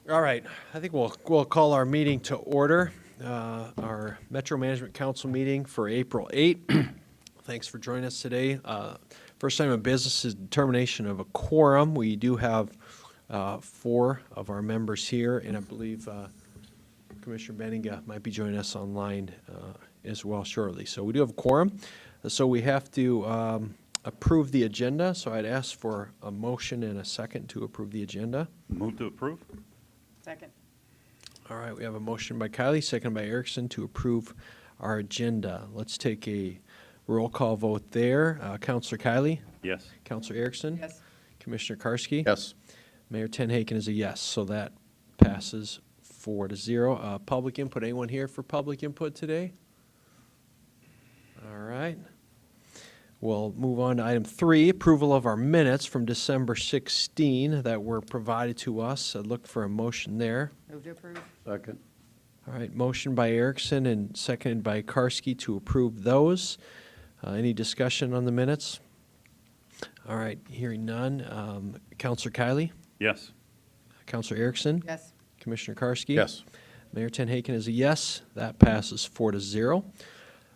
All right, I think we'll call our meeting to order. Our Metro Management Council meeting for April 8. Thanks for joining us today. First time of business is determination of a quorum. We do have 4 of our members here, and I believe Commissioner Benninga might be joining us online as well shortly. So we do have a quorum. So we have to approve the agenda. So I'd ask for a motion and a second to approve the agenda. Move to approve. Second. All right, we have a motion by Kylie, second by Erickson to approve our agenda. Let's take a roll call vote there. Councilor Kylie? Yes. Councilor Erickson? Yes. Commissioner Karski? Yes. Mayor Tenhaken is a yes, so that passes 4-0. Public input, anyone here for public input today? All right. We'll move on to item 3, approval of our minutes from December 16 that were provided to us. I'd look for a motion there. Move to approve. Second. All right, motion by Erickson and seconded by Karski to approve those. Any discussion on the minutes? All right, hearing none. Councilor Kylie? Yes. Councilor Erickson? Yes. Commissioner Karski? Yes. Mayor Tenhaken is a yes. That passes 4-0.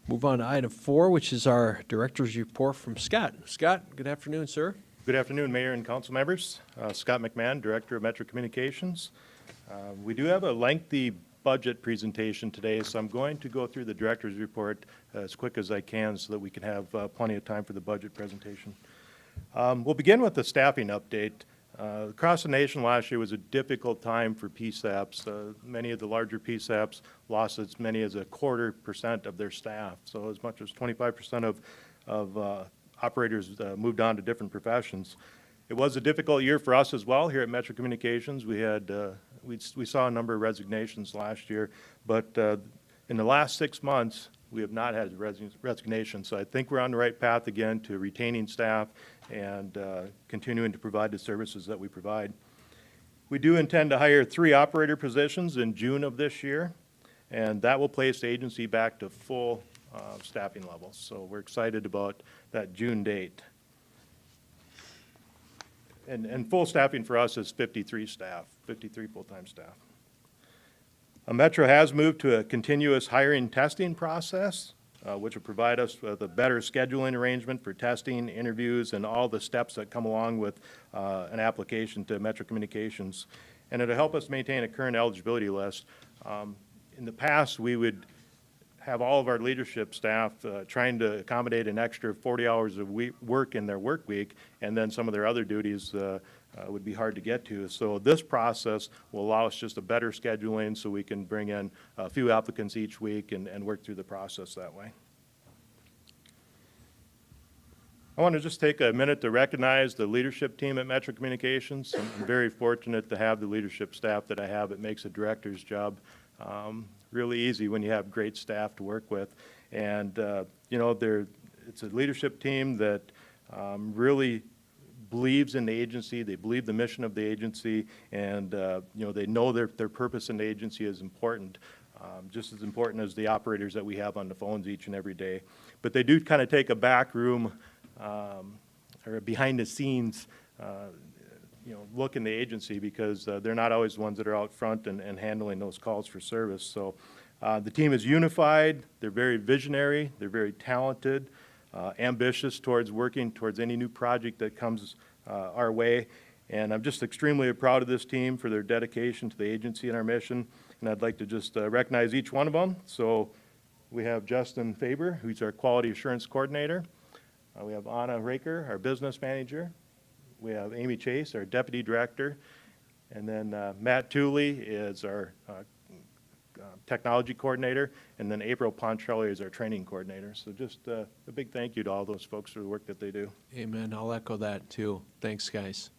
Move on to item 4, which is our director's report from Scott. Scott, good afternoon, sir. Good afternoon, Mayor and council members. Scott McMahon, Director of Metro Communications. We do have a lengthy budget presentation today, so I'm going to go through the director's report as quick as I can so that we can have plenty of time for the budget presentation. We'll begin with the staffing update. Across the nation last year was a difficult time for PSAPs. Many of the larger PSAPs lost as many as 0.25% of their staff. So as much as 25% of operators moved on to different professions. It was a difficult year for us as well here at Metro Communications. We had we saw a number of resignations last year, but in the last 6 months we have not had resignations. So I think we're on the right path again to retaining staff and continuing to provide the services that we provide. We do intend to hire 3 operator positions in June of this year, and that will place the agency back to full staffing levels. So we're excited about that June date. And full staffing for us is 53 staff, 53 full-time staff. Metro has moved to a continuous hiring testing process, which will provide us with a better scheduling arrangement for testing, interviews, and all the steps that come along with an application to Metro Communications. And it'll help us maintain a current eligibility list. In the past, we would have all of our leadership staff trying to accommodate an extra 40 hours of work in their work week, and then some of their other duties would be hard to get to. So this process will allow us just a better scheduling so we can bring in a few applicants each week and work through the process that way. I want to just take a minute to recognize the leadership team at Metro Communications. I'm very fortunate to have the leadership staff that I have. It makes a director's job really easy when you have great staff to work with. And, you know, it's a leadership team that really believes in the agency. They believe the mission of the agency, and, you know, they know their purpose in the agency is important, just as important as the operators that we have on the phones each and every day. But they do kind of take a back room or behind the scenes you know, look in the agency, because they're not always the ones that are out front and handling those calls for service. So the team is unified, they're very visionary, they're very talented, ambitious towards working towards any new project that comes our way. And I'm just extremely proud of this team for their dedication to the agency and our mission. And I'd like to just recognize each one of them. So we have Justin Faber, who's our Quality Assurance Coordinator. We have Anna Raker, our Business Manager. We have Amy Chase, our Deputy Director, and then Matt Tooley is our Technology Coordinator, and then April Pontrelli is our Training Coordinator. So just a big thank you to all those folks for the work that they do. Amen. I'll echo that too. Thanks, guys.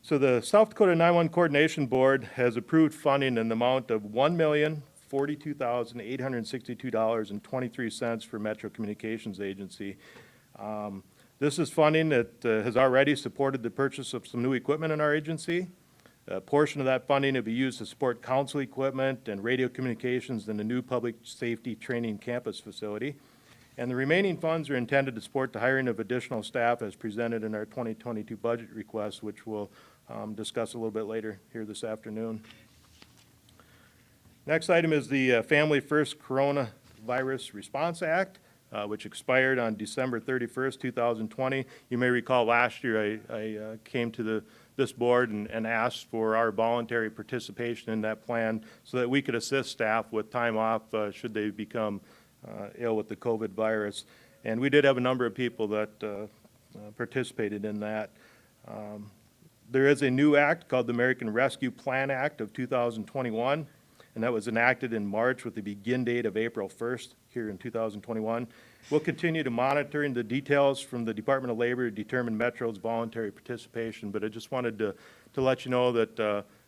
So the South Dakota 911 Coordination Board has approved funding in the amount of $1,042,862.23 for Metro Communications Agency. This is funding that has already supported the purchase of some new equipment in our agency. A portion of that funding will be used to support council equipment and radio communications in the new public safety training campus facility. And the remaining funds are intended to support the hiring of additional staff as presented in our 2022 budget request, which we'll discuss a little bit later here this afternoon. Next item is the Family First Coronavirus Response Act, which expired on December 31st, 2020. You may recall last year I came to this board and asked for our voluntary participation in that plan so that we could assist staff with time off should they become ill with the COVID virus. And we did have a number of people that participated in that. There is a new act called the American Rescue Plan Act of 2021, and that was enacted in March with the begin date of April 1st here in 2021. We'll continue to monitor the details from the Department of Labor to determine Metro's voluntary participation, but I just wanted to let you know that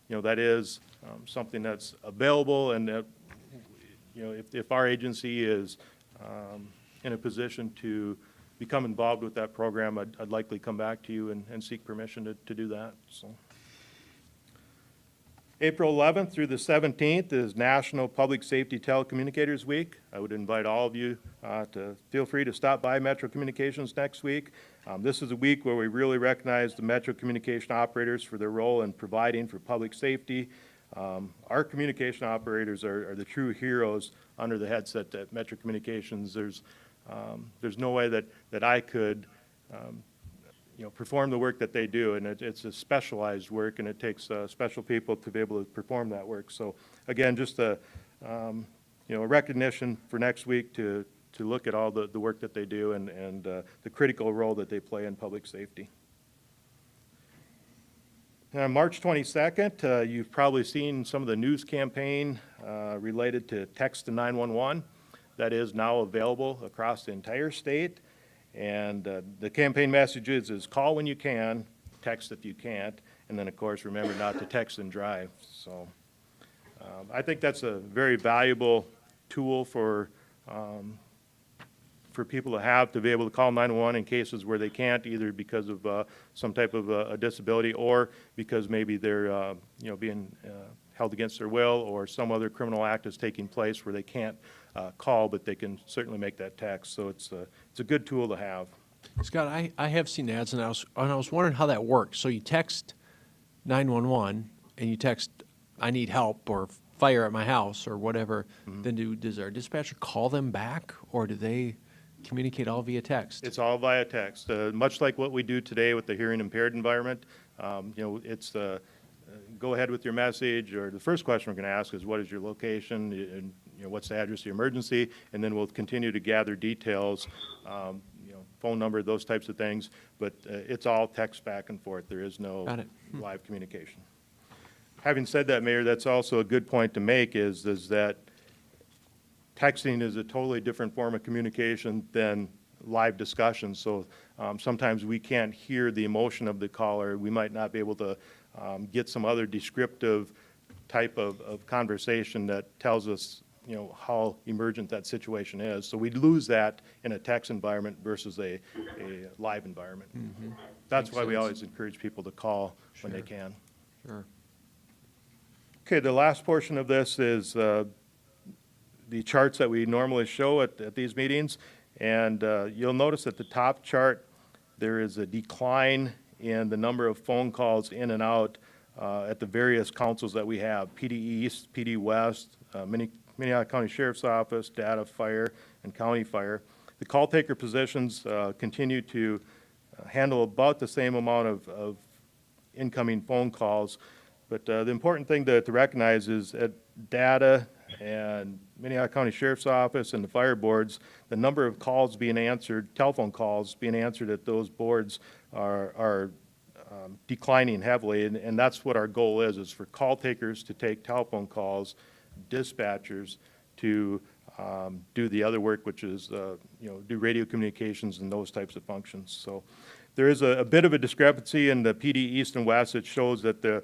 that is something that's available, and that if our agency is in a position to become involved with that program, I'd likely come back to you and seek permission to do that. So. April 11th through the 17th is National Public Safety Telecommunicators Week. I would invite all of you to feel free to stop by Metro Communications next week. This is a week where we really recognize the Metro Communication operators for their role in providing for public safety. Our communication operators are the true heroes under the headset at Metro Communications. There's no way that I could perform the work that they do, and it's a specialized work, and it takes special people to be able to perform that work. So again, just a recognition for next week to look at all the work that they do and the critical role that they play in public safety. On March 22nd, you've probably seen some of the news campaign related to text to 911 that is now available across the entire state. And the campaign message is call when you can, text if you can't, and then of course remember not to text and drive. So I think that's a very valuable tool for people to have to be able to call 911 in cases where they can't, either because of some type of a disability or because maybe they're being held against their will, or some other criminal act is taking place where they can't call, but they can certainly make that text. So it's a good tool to have. Scott, I have seen ads, and I was wondering how that works. So you text 911, and you text, I need help, or fire at my house, or whatever. Mm-hmm. Then does our dispatcher call them back, or do they communicate all via text? It's all via text. Much like what we do today with the hearing impaired environment, it's go ahead with your message, or the first question we're going to ask is what is your location, and what's the address of your emergency, and then we'll continue to gather details, phone number, those types of things, but it's all text back and forth. There is no live communication. Having said that, Mayor, that's also a good point to make is that texting is a totally different form of communication than live discussion. So sometimes we can't hear the emotion of the caller. We might not be able to get some other descriptive type of conversation that tells us how emergent that situation is. So we lose that in a text environment versus a live environment. Mm-hmm. That's why we always encourage people to call when they can. Sure. Okay, the last portion of this is the charts that we normally show at these meetings. And you'll notice at the top chart there is a decline in the number of phone calls in and out at the various councils that we have, PD East, PD West, Minnehaha County Sheriff's Office, Data Fire, and County Fire. The call taker positions continue to handle about the same amount of incoming phone calls. But the important thing to recognize is at Data and Minnehaha County Sheriff's Office and the fire boards, the number of calls being answered, telephone calls being answered at those boards are declining heavily, and that's what our goal is for call takers to take telephone calls, dispatchers to do the other work, which is do radio communications and those types of functions. So there is a bit of a discrepancy in the PD East and West. It shows that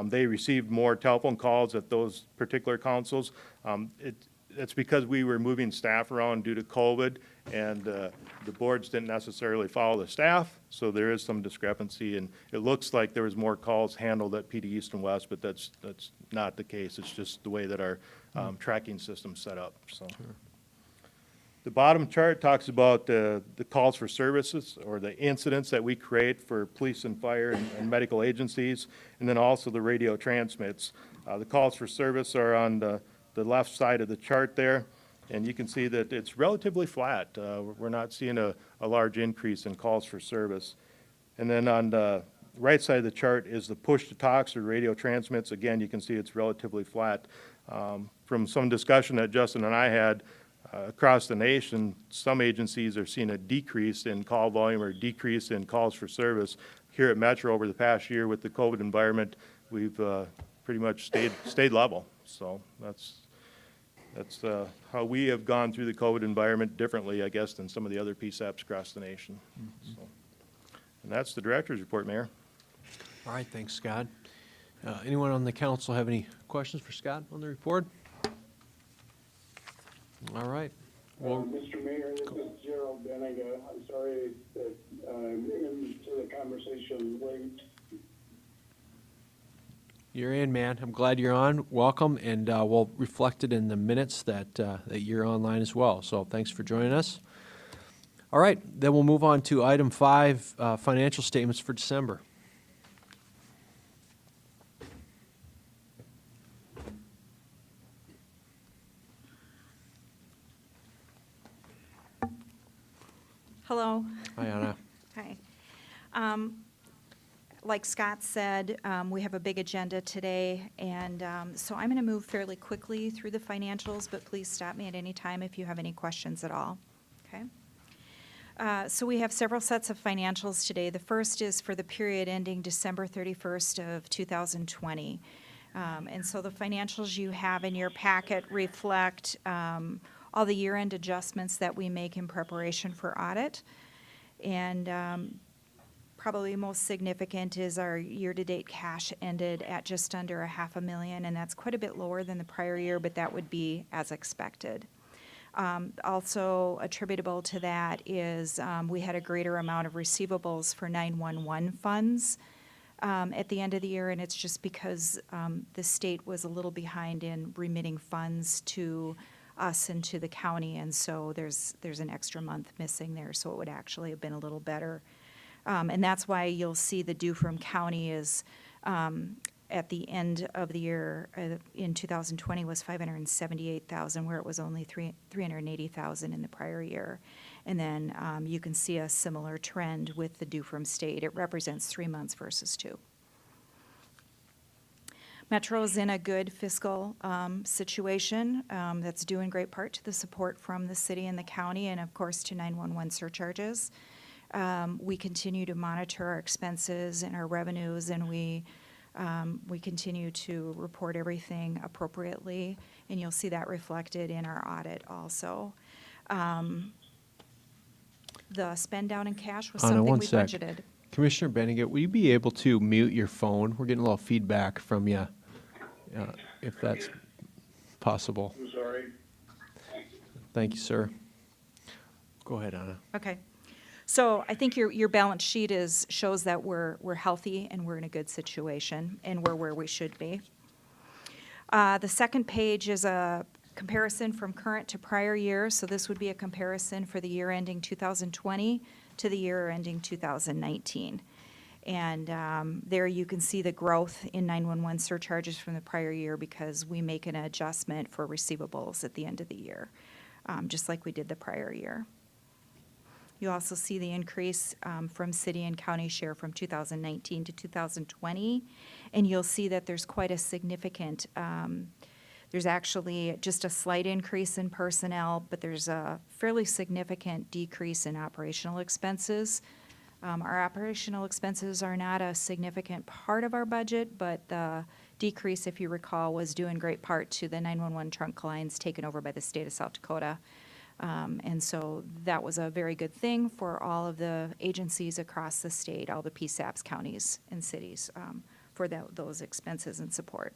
they received more telephone calls at those particular councils. It's because we were moving staff around due to COVID, and the boards didn't necessarily follow the staff, so there is some discrepancy, and it looks like there was more calls handled at PD East and West, but that's not the case. It's just the way that our tracking system's set up. So. Sure. The bottom chart talks about the calls for services or the incidents that we create for police and fire and medical agencies, and then also the radio transmits. The calls for service are on the left side of the chart there, and you can see that it's relatively flat. We're not seeing a large increase in calls for service. And then on the right side of the chart is the push-to-talks or radio transmits. Again, you can see it's relatively flat. From some discussion that Justin and I had, across the nation, some agencies are seeing a decrease in call volume or decrease in calls for service. Here at Metro over the past year with the COVID environment, we've pretty much stayed level. So that's how we have gone through the COVID environment differently, I guess, than some of the other PSAPs across the nation. So, and that's the director's report, Mayor. All right, thanks, Scott. Anyone on the council have any questions for Scott on the report? All right. Well, Mr. Mayor, this is Gerald Benega. I'm sorry that I'm into the conversation late. you're in, man. I'm glad you're on. Welcome, and we'll reflect it in the minutes that you're online as well. So thanks for joining us. All right, then we'll move on to item 5, financial statements for December. Hello. Hi, Anna. Hi. Like Scott said, we have a big agenda today, and so I'm going to move fairly quickly through the financials, but please stop me at any time if you have any questions at all. Okay? So we have several sets of financials today. The first is for the period ending December 31st of 2020. And so the financials you have in your packet reflect all the year-end adjustments that we make in preparation for audit. And probably most significant is our year-to-date cash ended at just under $500,000, and that's quite a bit lower than the prior year, but that would be as expected. Also attributable to that is we had a greater amount of receivables for 911 funds at the end of the year, and it's just because the state was a little behind in remitting funds to us and to the county, and so there's an extra month missing there, so it would actually have been a little better. And that's why you'll see the due from county is at the end of the year in 2020 was $578,000, where it was only $380,000 in the prior year. And then you can see a similar trend with the due from state. It represents 3 months versus 2. Metro is in a good fiscal situation that's due in great part to the support from the city and the county, and of course to 911 surcharges. We continue to monitor our expenses and our revenues, and we continue to report everything appropriately, and you'll see that reflected in our audit also. The spend down in cash was Anna, something one we sec. budgeted. Commissioner Benninger, will you be able to mute your phone? We're getting a little feedback from you, if that's possible. I'm sorry. Thank you, sir. Go ahead, Anna. Okay. So I think your balance sheet shows that we're healthy and we're in a good situation and we're where we should be. The second page is a comparison from current to prior year. So this would be a comparison for the year ending 2020 to the year ending 2019. And there you can see the growth in 911 surcharges from the prior year because we make an adjustment for receivables at the end of the year, just like we did the prior year. You also see the increase from city and county share from 2019 to 2020. And you'll see that there's quite a significant, there's actually just a slight increase in personnel, but there's a fairly significant decrease in operational expenses. Our operational expenses are not a significant part of our budget, but the decrease, if you recall, was due in great part to the 911 trunk lines taken over by the state of South Dakota. And so that was a very good thing for all of the agencies across the state, all the PSAPs, counties, and cities, for those expenses and support.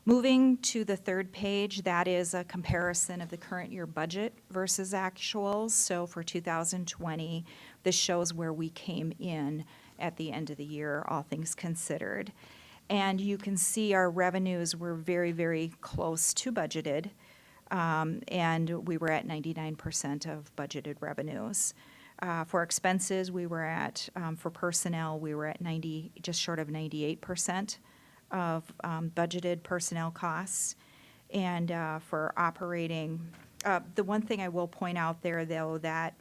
Moving to the third page, that is a comparison of the current year budget versus actuals. So for 2020, this shows where we came in at the end of the year, all things considered. And you can see our revenues were very, very close to budgeted. and we were at 99% of budgeted revenues. For expenses, we were at, for personnel, we were at 90, just short of 98% of budgeted personnel costs. And for operating, the one thing I will point out there, though, that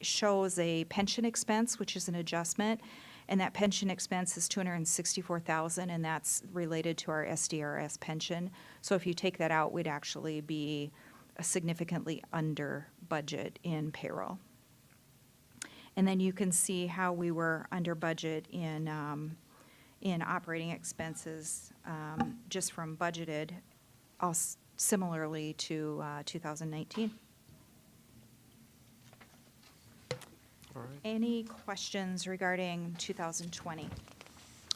shows a pension expense, which is an adjustment, and that pension expense is $264,000, and that's related to our SDRS pension. So if you take that out, we'd actually be significantly under budget in payroll. And then you can see how we were under budget in operating expenses, just from budgeted, similarly to 2019. All right. Any questions regarding 2020?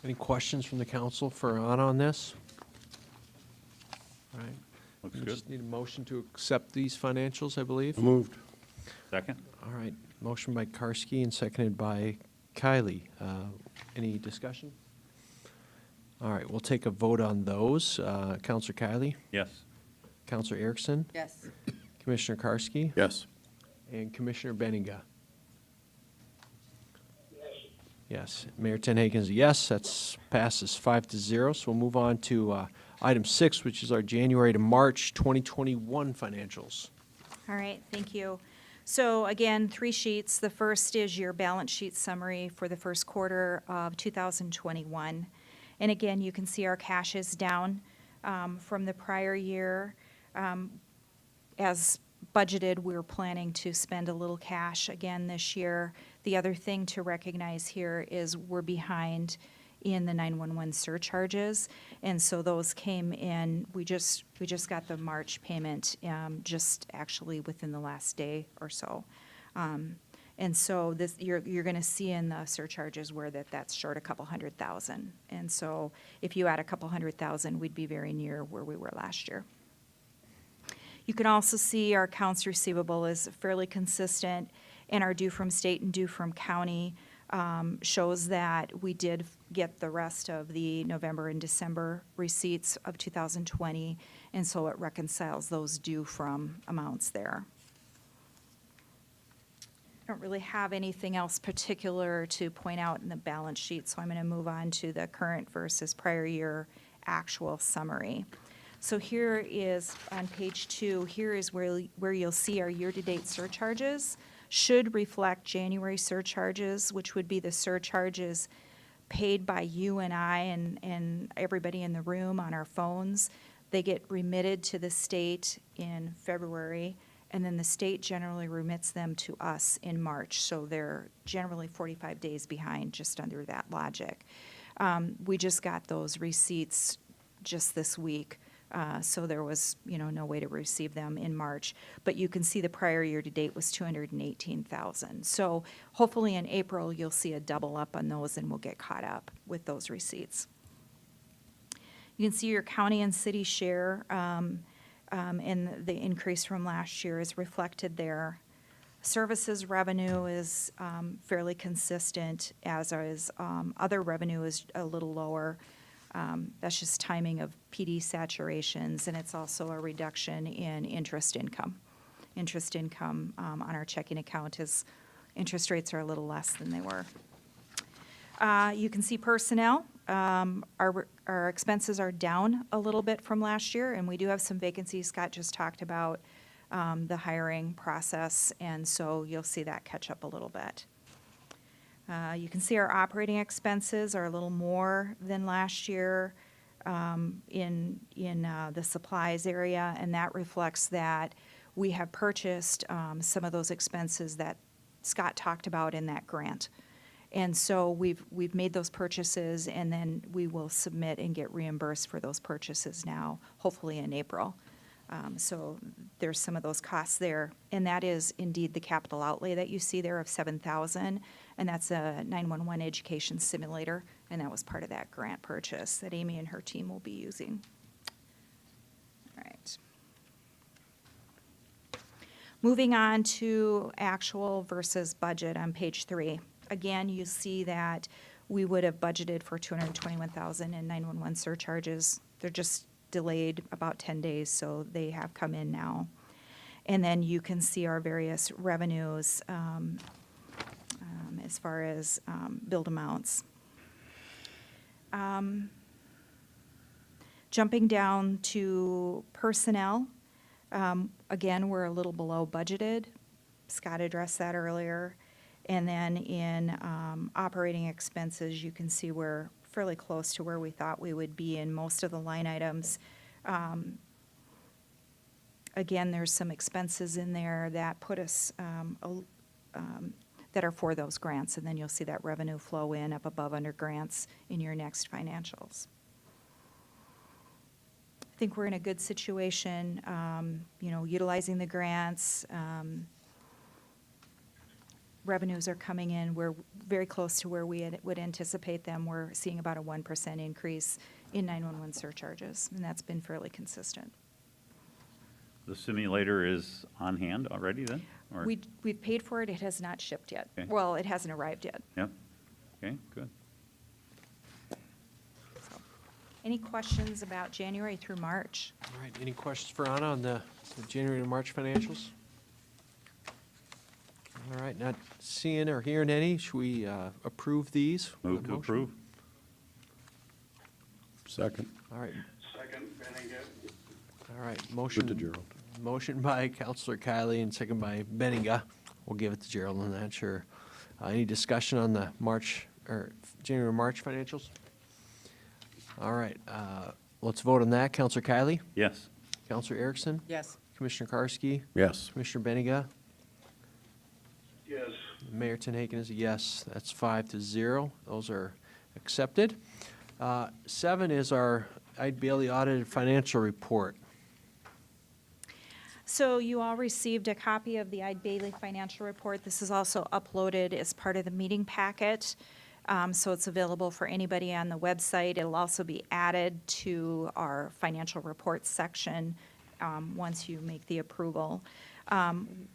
Any questions from the council for on this? All right. Looks We good. just need a motion to accept these financials, I believe. Moved. Second? All right. Motion by Karski and seconded by Kylie. Any discussion? All right, we'll take a vote on those. Counselor Kylie, Yes. Counselor Erickson, Yes. Commissioner Karski, Yes. and Commissioner Benninga. Yes. Yes. Mayor Tenhagen's a yes. That's passes 5-0. So we'll move on to item 6, which is our January to March 2021 financials. All right, thank you. So again, 3 sheets. The first is your balance sheet summary for the first quarter of 2021. And again, you can see our cash is down from the prior year. As budgeted, we were planning to spend a little cash again this year. The other thing to recognize here is we're behind in the 911 surcharges, and so those came in. We just got the March payment just actually within the last day or so, and so this you're going to see in the surcharges where that's short a couple $100,000, and so if you add a couple $100,000, we'd be very near where we were last year. You can also see our accounts receivable is fairly consistent, and our due from state and due from county shows that we did get the rest of the November and December receipts of 2020, and so it reconciles those due from amounts there. I don't really have anything else particular to point out in the balance sheet, so I'm going to move on to the current versus prior year actual summary. So here is, on page 2, here is where you'll see our year-to-date surcharges should reflect January surcharges, which would be the surcharges paid by you and I and everybody in the room on our phones. They get remitted to the state in February, and then the state generally remits them to us in March. So they're generally 45 days behind, just under that logic. We just got those receipts just this week. So there was, no way to receive them in March. But you can see the prior year to date was $218,000. So hopefully in April, you'll see a double up on those, and we'll get caught up with those receipts. You can see your county and city share, and the increase from last year is reflected there. Services revenue is fairly consistent, as is other revenue is a little lower. That's just timing of PD saturations, and it's also a reduction in interest income. Interest income on our checking account is, interest rates are a little less than they were. You can see personnel. Our expenses are down a little bit from last year, and we do have some vacancies. Scott just talked about the hiring process, and so you'll see that catch up a little bit. You can see our operating expenses are a little more than last year in the supplies area, and that reflects that we have purchased some of those expenses that Scott talked about in that grant. And so we've made those purchases, and then we will submit and get reimbursed for those purchases now, hopefully in April. So there's some of those costs there, and that is indeed the capital outlay that you see there of $7,000, and that's a 911 education simulator, and that was part of that grant purchase that Amy and her team will be using. All right. Moving on to actual versus budget on page 3. Again, you see that we would have budgeted for $221,000 in 911 surcharges. They're just delayed about 10 days, so they have come in now. And then you can see our various revenues as far as billed amounts. Jumping down to personnel, again, we're a little below budgeted. Scott addressed that earlier. And then in operating expenses, you can see we're fairly close to where we thought we would be in most of the line items. Again, there's some expenses in there that put us, that are for those grants, and then you'll see that revenue flow in up above under grants in your next financials. I think we're in a good situation, utilizing the grants. Revenues are coming in. We're very close to where we would anticipate them. We're seeing about a 1% increase in 911 surcharges, and that's been fairly consistent. The simulator is on hand already then? Or- We've paid for it. It has not shipped yet. Okay. Well, it hasn't arrived yet. Yep. Okay, good. So, any questions about January through March? All right, any questions for Anna on the January to March financials? All right, not seeing or hearing any, should we approve these? with Move a to motion? approve. Second. All right, Second, Benega. all right, Good motion. to Gerald. Motion by Counselor Kylie and second by Benninga. We'll give it to Gerald on that, sure. Any discussion on the January, March financials? All right, let's vote on that. Counselor Kylie? Yes. Counselor Erickson? Yes. Commissioner Karski? Yes. Commissioner Benninga? Yes. Mayor Tenhaken is a yes. That's 5-0. Those are accepted. 7 is our Eid Bailey audited financial report. So you all received a copy of the Eid Bailey financial report. This is also uploaded as part of the meeting packet. So it's available for anybody on the website. It'll also be added to our financial reports section once you make the approval. I'm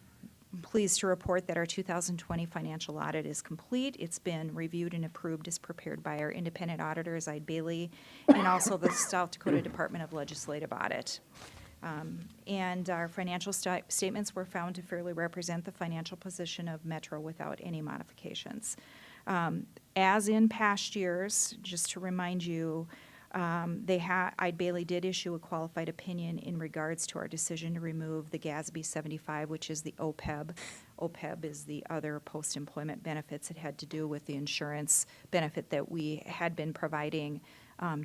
pleased to report that our 2020 financial audit is complete. It's been reviewed and approved as prepared by our independent auditors, Eid Bailey, and also the South Dakota Department of Legislative Audit. And our financial statements were found to fairly represent the financial position of Metro without any modifications. As in past years, just to remind you, Eid Bailey did issue a qualified opinion in regards to our decision to remove the GASB 75, which is the OPEB. OPEB is the other post-employment benefits. It had to do with the insurance benefit that we had been providing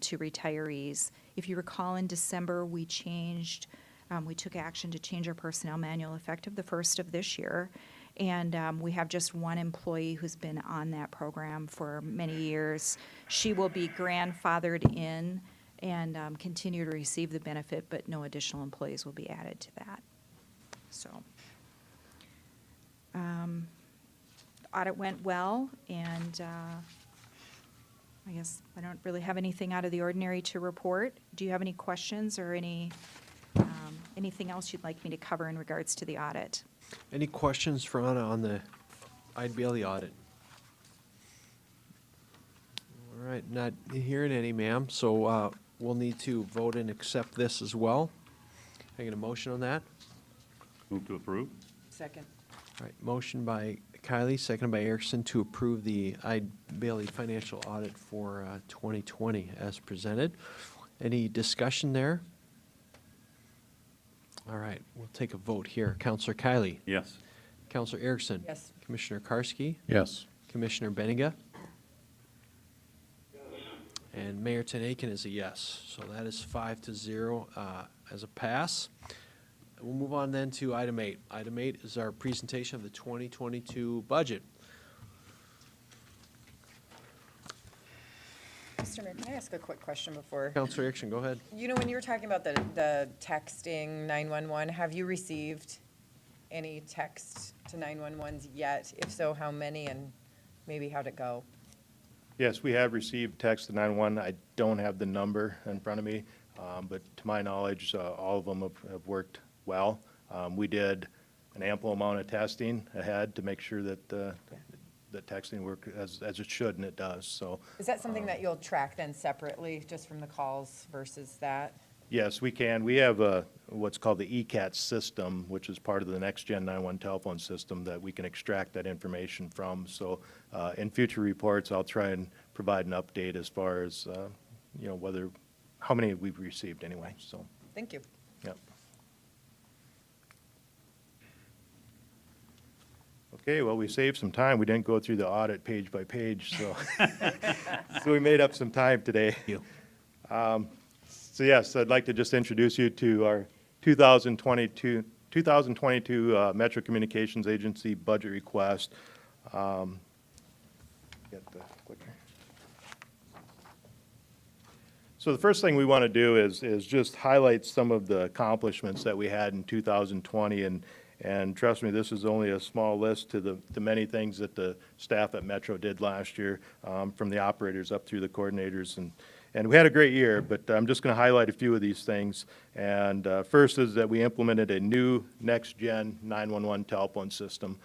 to retirees. If you recall, in December, we took action to change our personnel manual effective the 1st of this year. And we have just one employee who's been on that program for many years. She will be grandfathered in and continue to receive the benefit, but no additional employees will be added to that. So, audit went well, and I guess I don't really have anything out of the ordinary to report. Do you have any questions or anything else you'd like me to cover in regards to the audit? Any questions for Anna on the Eid Bailey audit? All right, not hearing any, ma'am, so we'll need to vote and accept this as well. Can I get a motion on that? Move to approve. Second. All right, motion by Kylie, seconded by Erickson to approve the Eid Bailey financial audit for 2020 as presented. Any discussion there? All right, we'll take a vote here. Counselor Kylie? Yes. Counselor Erickson? Yes. Commissioner Karski? Yes. Commissioner Benninga? And Mayor Tenhaken is a yes. So that is 5-0 as a pass. We'll move on then to item 8. Item 8 is our presentation of the 2022 budget. Mr. Mayor, can I ask a quick question before? Counselor Erickson, go ahead. You know, when you were talking about the texting 911, have you received any text to 911s yet? If so, how many, and maybe how'd it go? Yes, we have received text to 911. I don't have the number in front of me, but to my knowledge, all of them have worked well. We did an ample amount of testing ahead to make sure that the texting worked as it should, and it does, so. Is that something that you'll track then separately, just from the calls versus that? Yes, we can. We have what's called the ECAT system, which is part of the Next Gen 911 telephone system that we can extract that information from. So in future reports, I'll try and provide an update as far as, how many we've received anyway, so, Thank you. yep. Okay, well, we saved some time. We didn't go through the audit page by page, so, so we made up some time today. So yes, I'd like to just introduce you to our 2022 Metro Communications Agency budget request. Get the clicker. So the first thing we want to do is just highlight some of the accomplishments that we had in 2020, and trust me, this is only a small list to the many things that the staff at Metro did last year, from the operators up through the coordinators, and we had a great year, but I'm just going to highlight a few of these things. And first is that we implemented a new next-gen 911 telephone system.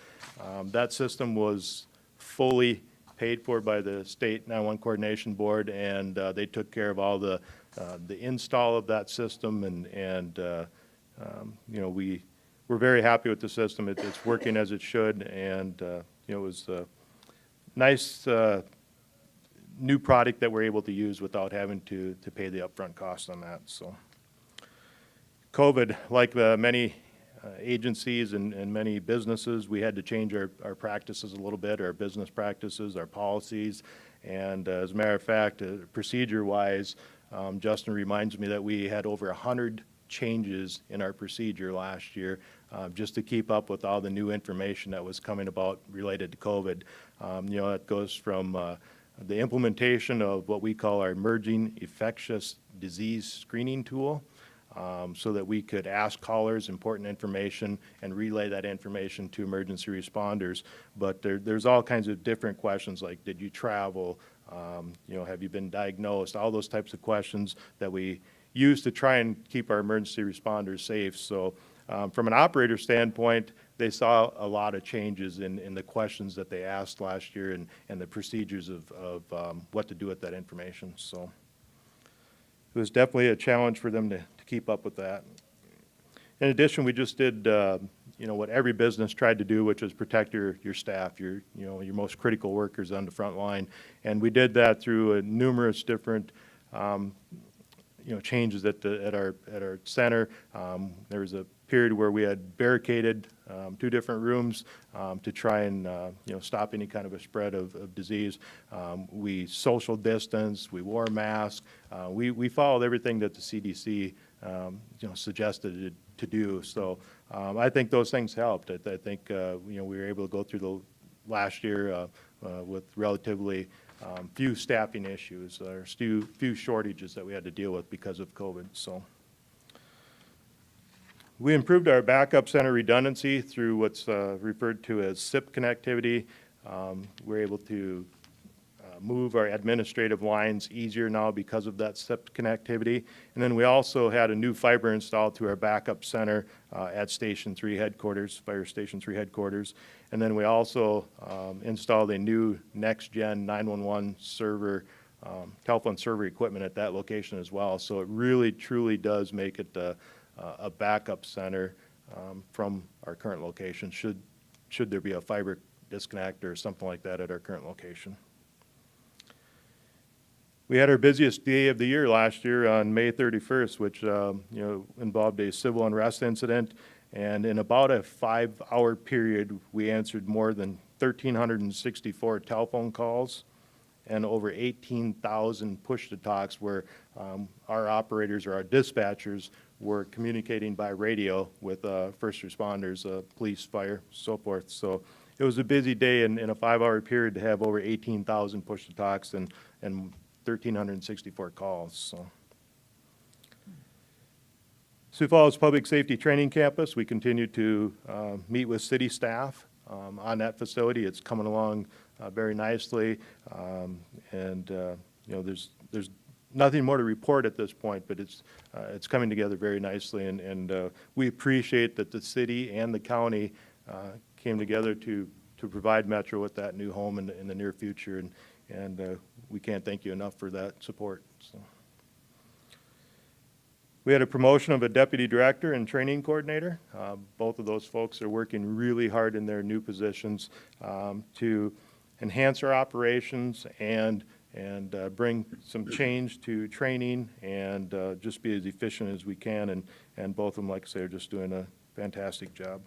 That system was fully paid for by the State 911 Coordination Board, and they took care of all the install of that system, and we're very happy with the system. It's working as it should, and it was a nice new product that we're able to use without having to pay the upfront cost on that. So, COVID, like many agencies and many businesses, we had to change our practices a little bit, our business practices, our policies, and as a matter of fact, procedure-wise, Justin reminds me that we had over 100 changes in our procedure last year, just to keep up with all the new information that was coming about related to COVID. That goes from the implementation of what we call our emerging infectious disease screening tool, so that we could ask callers important information and relay that information to emergency responders. But there's all kinds of different questions like, did you travel? Have you been diagnosed? All those types of questions that we use to try and keep our emergency responders safe. So from an operator standpoint, they saw a lot of changes in the questions that they asked last year and the procedures of what to do with that information. So it was definitely a challenge for them to keep up with that. In addition, we just did what every business tried to do, which is protect your staff, your most critical workers on the front line. And we did that through numerous different changes at our center. There was a period where we had barricaded 2 different rooms to try and stop any kind of a spread of disease. We social distanced, we wore masks, we followed everything that the CDC suggested to do. So I think those things helped. I think we were able to go through the last year with relatively few staffing issues or few shortages that we had to deal with because of COVID. So we improved our backup center redundancy through what's referred to as SIP connectivity. We're able to move our administrative lines easier now because of that SIP connectivity. And then we also had a new fiber installed to our backup center at Station 3 headquarters, Fire Station 3 headquarters. And then we also installed a new next-gen 911 server, telephone server equipment at that location as well. So it really, truly does make it a backup center from our current location, should there be a fiber disconnect or something like that at our current location. We had our busiest day of the year last year on May 31st, which involved a civil unrest incident, and in about a 5-hour period, we answered more than 1,364 telephone calls and over 18,000 push-to-talks where our operators or our dispatchers were communicating by radio with first responders, police, fire, so forth. So it was a busy day in a 5-hour period to have over 18,000 push-to-talks and 1,364 calls. So. Sioux Falls Public Safety Training Campus, we continue to meet with city staff on that facility. It's coming along very nicely, and there's nothing more to report at this point, but it's coming together very nicely, and we appreciate that the city and the county came together to provide Metro with that new home in the near future, and we can't thank you enough for that support. So. We had a promotion of a deputy director and training coordinator. Both of those folks are working really hard in their new positions to enhance our operations and bring some change to training and just be as efficient as we can. And both of them, like I say, are just doing a fantastic job.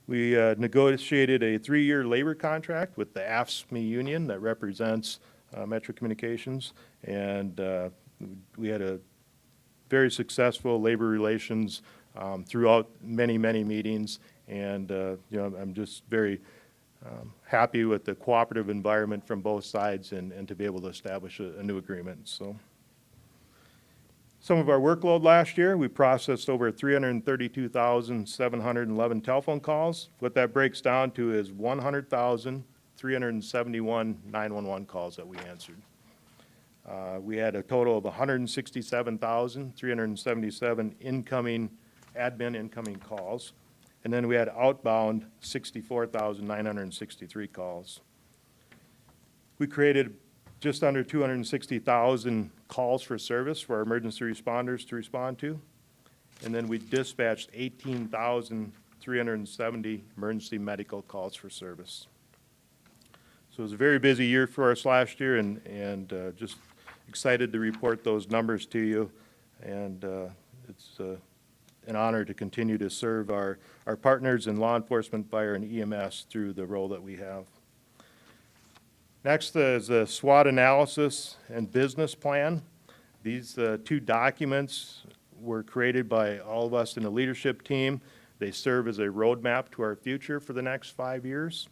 We negotiated a 3-year labor contract with the AFSCME union that represents Metro Communications, and we had a very successful labor relations throughout many, many meetings, and I'm just very happy with the cooperative environment from both sides and to be able to establish a new agreement. So, some of our workload last year, we processed over 332,711 telephone calls. What that breaks down to is 100,371 911 calls that we answered. We had a total of 167,377 incoming, admin incoming calls. And then we had outbound 64,963 calls. We created just under 260,000 calls for service for our emergency responders to respond to. And then we dispatched 18,370 emergency medical calls for service. So it was a very busy year for us last year, and just excited to report those numbers to you. And it's an honor to continue to serve our partners in law enforcement, fire, and EMS through the role that we have. Next is a SWOT analysis and business plan. These two documents were created by all of us in the leadership team. They serve as a roadmap to our future for the next 5 years.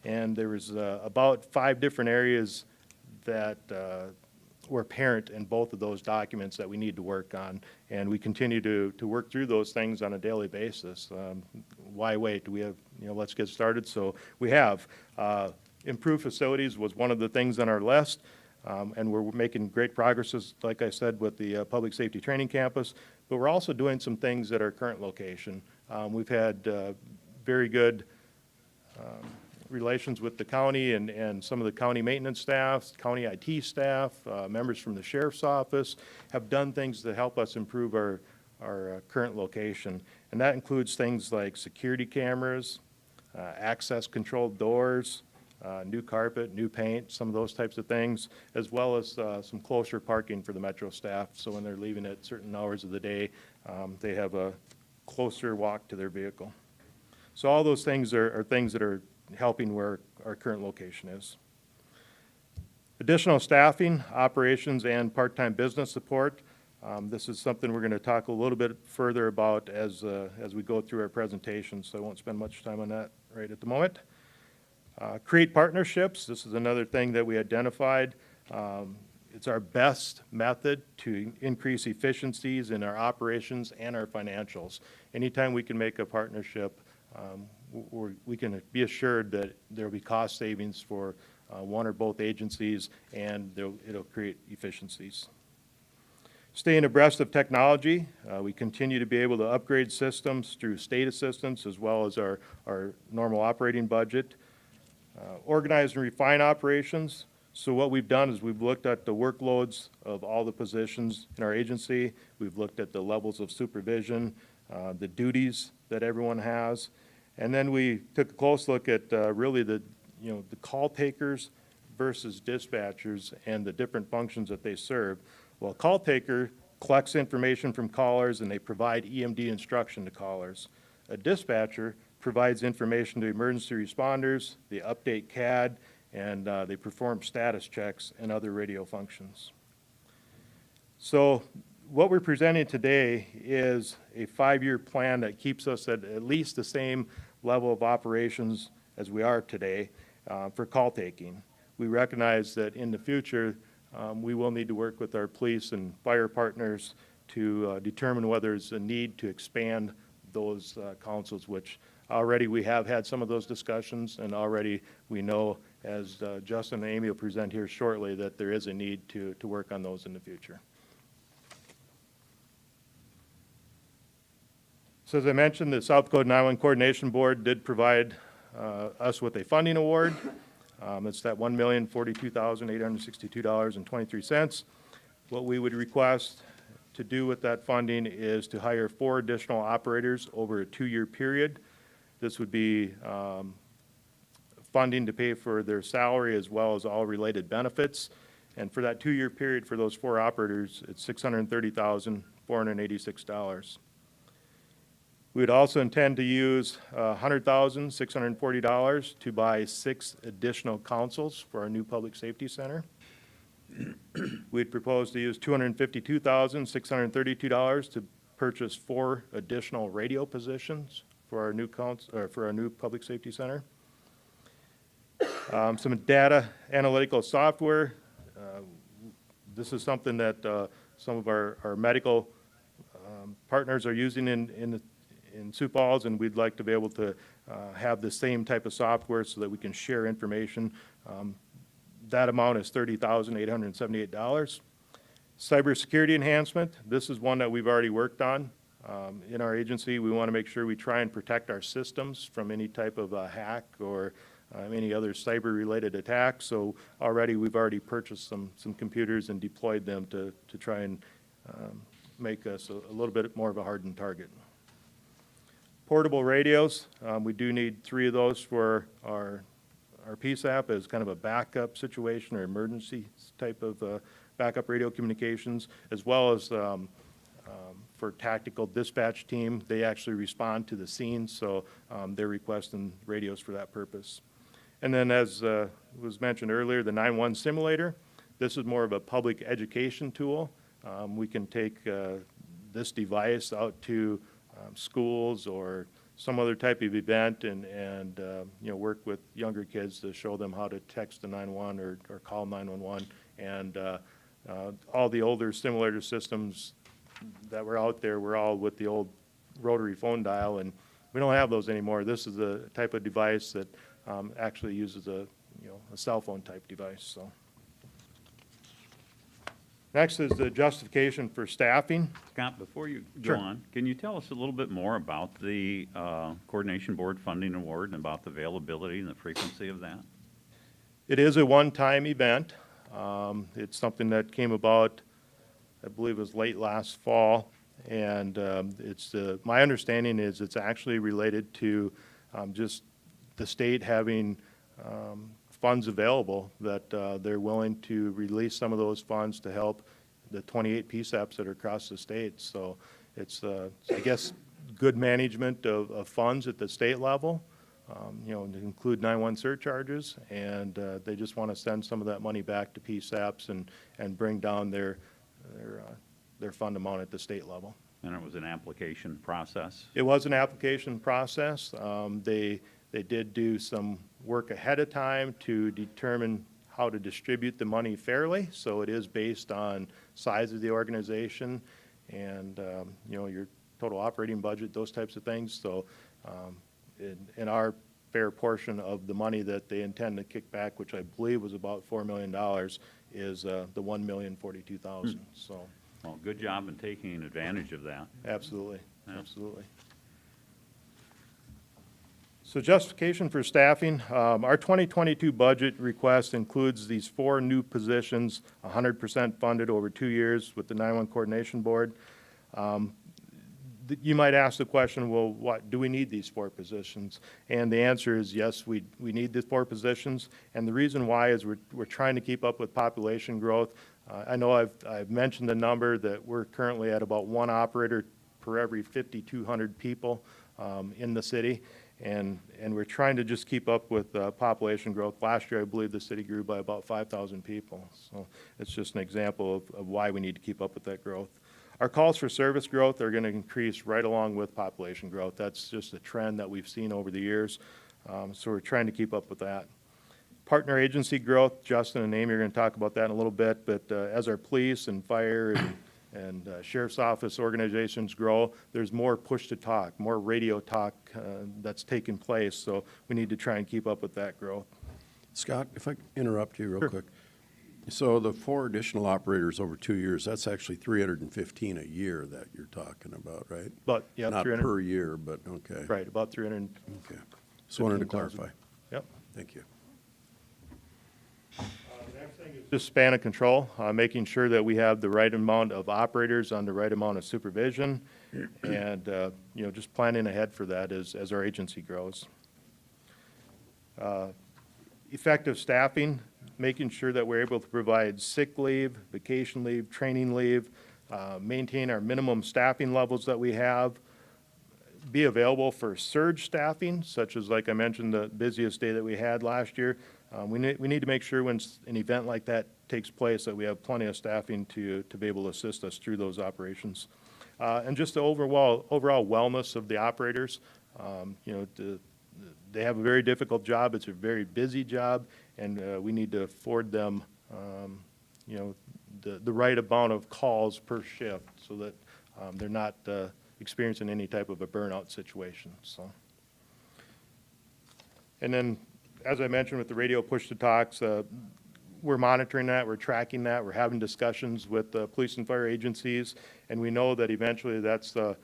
And there was about 5 different areas that were apparent in both of those documents that we need to work on. And we continue to work through those things on a daily basis. Why wait? Do we have, let's get started. So we have. Improved facilities was one of the things on our list. And we're making great progress, like I said, with the Public Safety Training Campus. But we're also doing some things at our current location. We've had very good relations with the county and some of the county maintenance staff, county IT staff, members from the sheriff's office have done things to help us improve our current location. And that includes things like security cameras, access controlled doors, new carpet, new paint, some of those types of things, as well as some closer parking for the Metro staff. So when they're leaving at certain hours of the day, they have a closer walk to their vehicle. So all those things are things that are helping where our current location is. Additional staffing, operations, and part-time business support. This is something we're going to talk a little bit further about as we go through our presentation, so I won't spend much time on that right at the moment. Create partnerships. This is another thing that we identified. It's our best method to increase efficiencies in our operations and our financials. Anytime we can make a partnership, we can be assured that there will be cost savings for one or both agencies, and it'll create efficiencies. Staying abreast of technology, we continue to be able to upgrade systems through state assistance as well as our normal operating budget. Organize and refine operations. So what we've done is we've looked at the workloads of all the positions in our agency. We've looked at the levels of supervision, the duties that everyone has. And then we took a close look at really the call takers versus dispatchers and the different functions that they serve. Well, a call taker collects information from callers and they provide EMD instruction to callers. A dispatcher provides information to emergency responders, they update CAD, and they perform status checks and other radio functions. So what we're presenting today is a 5-year plan that keeps us at least the same level of operations as we are today for call taking. We recognize that in the future, we will need to work with our police and fire partners to determine whether there's a need to expand those councils, which already we have had some of those discussions, and already we know, as Justin and Amy will present here shortly, that there is a need to work on those in the future. So as I mentioned, the South Dakota 911 Coordination Board did provide us with a funding award. It's that $1,042,862.23. What we would request to do with that funding is to hire 4 additional operators over a 2-year period. This would be funding to pay for their salary as well as all related benefits. And for that 2-year period for those 4 operators, it's $630,486. We would also intend to use $100,640 to buy 6 additional consoles for our new public safety center. We'd propose to use $252,632 to purchase 4 additional radio positions for our new public safety center. Some data analytical software. This is something that some of our medical partners are using in Sioux Falls, and we'd like to be able to have the same type of software so that we can share information. That amount is $30,878. Cybersecurity enhancement. This is one that we've already worked on in our agency. We want to make sure we try and protect our systems from any type of hack or any other cyber-related attack. So we've already purchased some computers and deployed them to try and make us a little bit more of a hardened target. Portable radios. We do need 3 of those for our PSAP as kind of a backup situation or emergency type of backup radio communications, as well as for tactical dispatch team. They actually respond to the scene, so they're requesting radios for that purpose. And then, as was mentioned earlier, the 911 simulator. This is more of a public education tool. We can take this device out to schools or some other type of event and work with younger kids to show them how to text the 911 or call 911. And all the older simulator systems that were out there were all with the old rotary phone dial, and we don't have those anymore. This is the type of device that actually uses a cell phone type device. So next is the justification for staffing. Scott, before you Sure. go on, can you tell us a little bit more about the Coordination Board Funding Award and about the availability and the frequency of that? It is a one-time event. It's something that came about, I believe it was late last fall, and my understanding is it's actually related to just the state having funds available that they're willing to release some of those funds to help the 28 PSAPs that are across the state. So it's, I guess, good management of funds at the state level, to include 911 surcharges, and they just want to send some of that money back to PSAPs and bring down their fund amount at the state level. And it was an application process? It was an application process. They did do some work ahead of time to determine how to distribute the money fairly. So it is based on size of the organization and, your total operating budget, those types of things. So in our fair portion of the money that they intend to kick back, which I believe was about $4 million, is the $1,042,000. So Well, good job in taking advantage of that. absolutely, Yeah. absolutely. So justification for staffing, our 2022 budget request includes these 4 new positions, 100% funded over 2 years with the 911 Coordination Board. You might ask the question, well, what do we need these 4 positions? And the answer is yes, we need the 4 positions. And the reason why is we're trying to keep up with population growth. I know I've mentioned the number that we're currently at about 1 operator per every 5,200 people in the city. And we're trying to just keep up with population growth. Last year, I believe the city grew by about 5,000 people. So it's just an example of why we need to keep up with that growth. Our calls for service growth are going to increase right along with population growth. That's just a trend that we've seen over the years. So we're trying to keep up with that. Partner agency growth, Justin and Amy are going to talk about that in a little bit, but as our police and fire and sheriff's office organizations grow, there's more push to talk, more radio talk that's taking place, so we need to try and keep up with that growth. Scott, if I can interrupt you real Sure. quick. So the 4 additional operators over 2 years, that's actually 315 a year that you're talking about, right? But, yeah, Not 300, per year, but okay. right, about 300. Okay. Just wanted to 15,000. clarify. Yep. Thank you. Next Just span of control, making sure that we have the right amount of operators on the right amount of supervision, and, just planning ahead for that as our agency grows. Effective staffing, making sure that we're able to provide sick leave, vacation leave, training leave, maintain our minimum staffing levels that we have, be available for surge staffing, such as, like I mentioned, the busiest day that we had last year. We need to make sure when an event like that takes place that we have plenty of staffing to be able to assist us through those operations. And just the overall wellness of the operators. They have a very difficult job. It's a very busy job, and we need to afford them, the right amount of calls per shift so that they're not experiencing any type of a burnout situation. So, and then, as I mentioned with the radio push-to-talks, we're monitoring that, we're tracking that, we're having discussions with the police and fire agencies, and we know that eventually that's going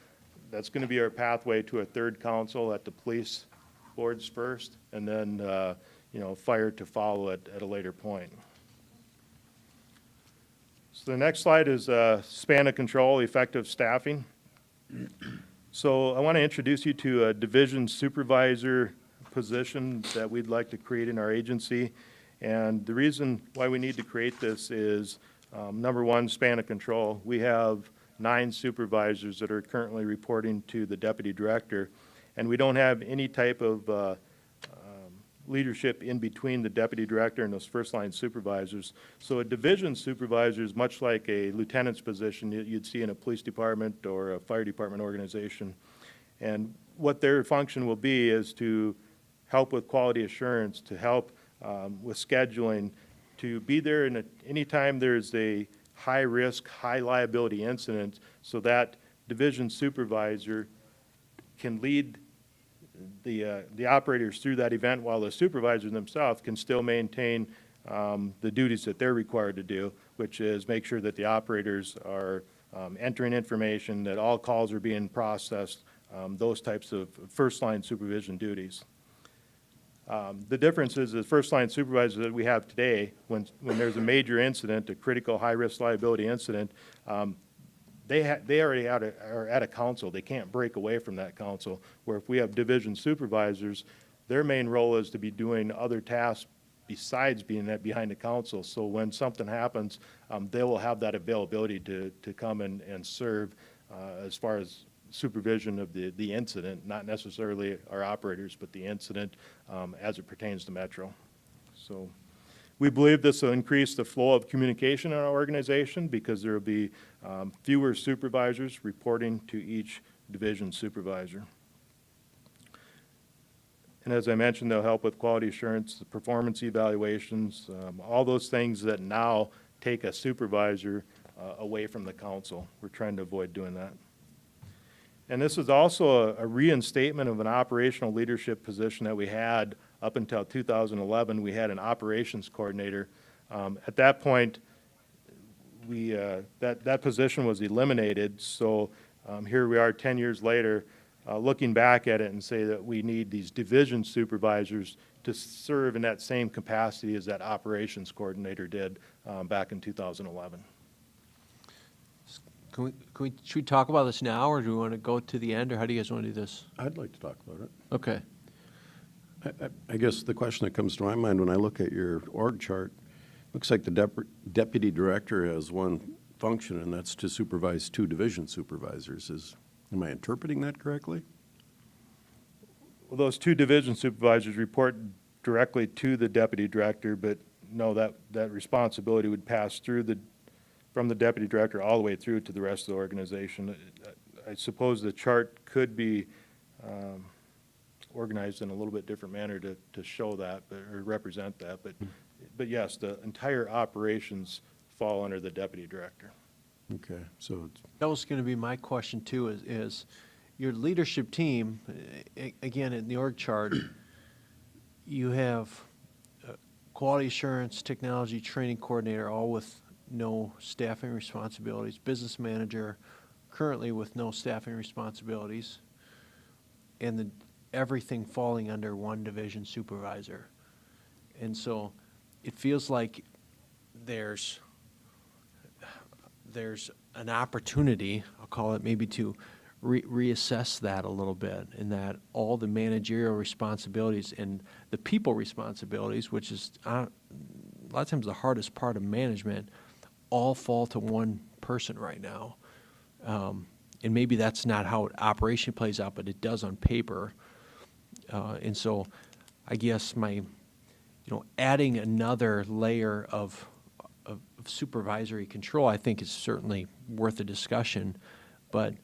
to be our pathway to a third council at the police boards first, and then fire to follow at a later point. So the next slide is span of control, effective staffing. So I want to introduce you to a division supervisor position that we'd like to create in our agency. And the reason why we need to create this is, number one, span of control. We have 9 supervisors that are currently reporting to the deputy director, and we don't have any type of leadership in between the deputy director and those first-line supervisors. So a division supervisor is much like a lieutenant's position you'd see in a police department or a fire department organization. And what their function will be is to help with quality assurance, to help with scheduling, to be there anytime there's a high-risk, high-liability incident, so that division supervisor can lead the operators through that event while the supervisors themselves can still maintain the duties that they're required to do, which is make sure that the operators are entering information, that all calls are being processed, those types of first-line supervision duties. The difference is the first-line supervisors that we have today, when there's a major incident, a critical high-risk liability incident, they already are at a council. They can't break away from that council, where if we have division supervisors, their main role is to be doing other tasks besides being behind the council. So when something happens, they will have that availability to come and serve as far as supervision of the incident, not necessarily our operators, but the incident as it pertains to Metro. So we believe this will increase the flow of communication in our organization because there will be fewer supervisors reporting to each division supervisor. And as I mentioned, they'll help with quality assurance, the performance evaluations, all those things that now take a supervisor away from the council. We're trying to avoid doing that. And this is also a reinstatement of an operational leadership position that we had up until 2011. We had an operations coordinator. At that point, that position was eliminated. So here we are 10 years later, looking back at it and say that we need these division supervisors to serve in that same capacity as that operations coordinator did back in 2011. Should we talk about this now, or do we want to go to the end, or how do you guys want to do this? I'd like to talk about it. Okay. I guess the question that comes to my mind when I look at your org chart, looks like the deputy director has one function, and that's to supervise 2 division supervisors. Am I interpreting that correctly? Well, those 2 division supervisors report directly to the deputy director, but no, that responsibility would pass from the deputy director all the way through to the rest of the organization. I suppose the chart could be organized in a little bit different manner to show that or represent that, but yes, the entire operations fall under the deputy director. Okay, so That was going to be my question too, is your leadership team, again, in the org chart, you have quality assurance, technology, training coordinator, all with no staffing responsibilities, business manager, currently with no staffing responsibilities, and everything falling under one division supervisor. And so it feels like there's an opportunity, I'll call it, maybe to reassess that a little bit, in that all the managerial responsibilities and the people responsibilities, which is a lot of times the hardest part of management, all fall to one person right now. And maybe that's not how operation plays out, but it does on paper. And so I guess adding another layer of supervisory control, I think, is certainly worth a discussion. But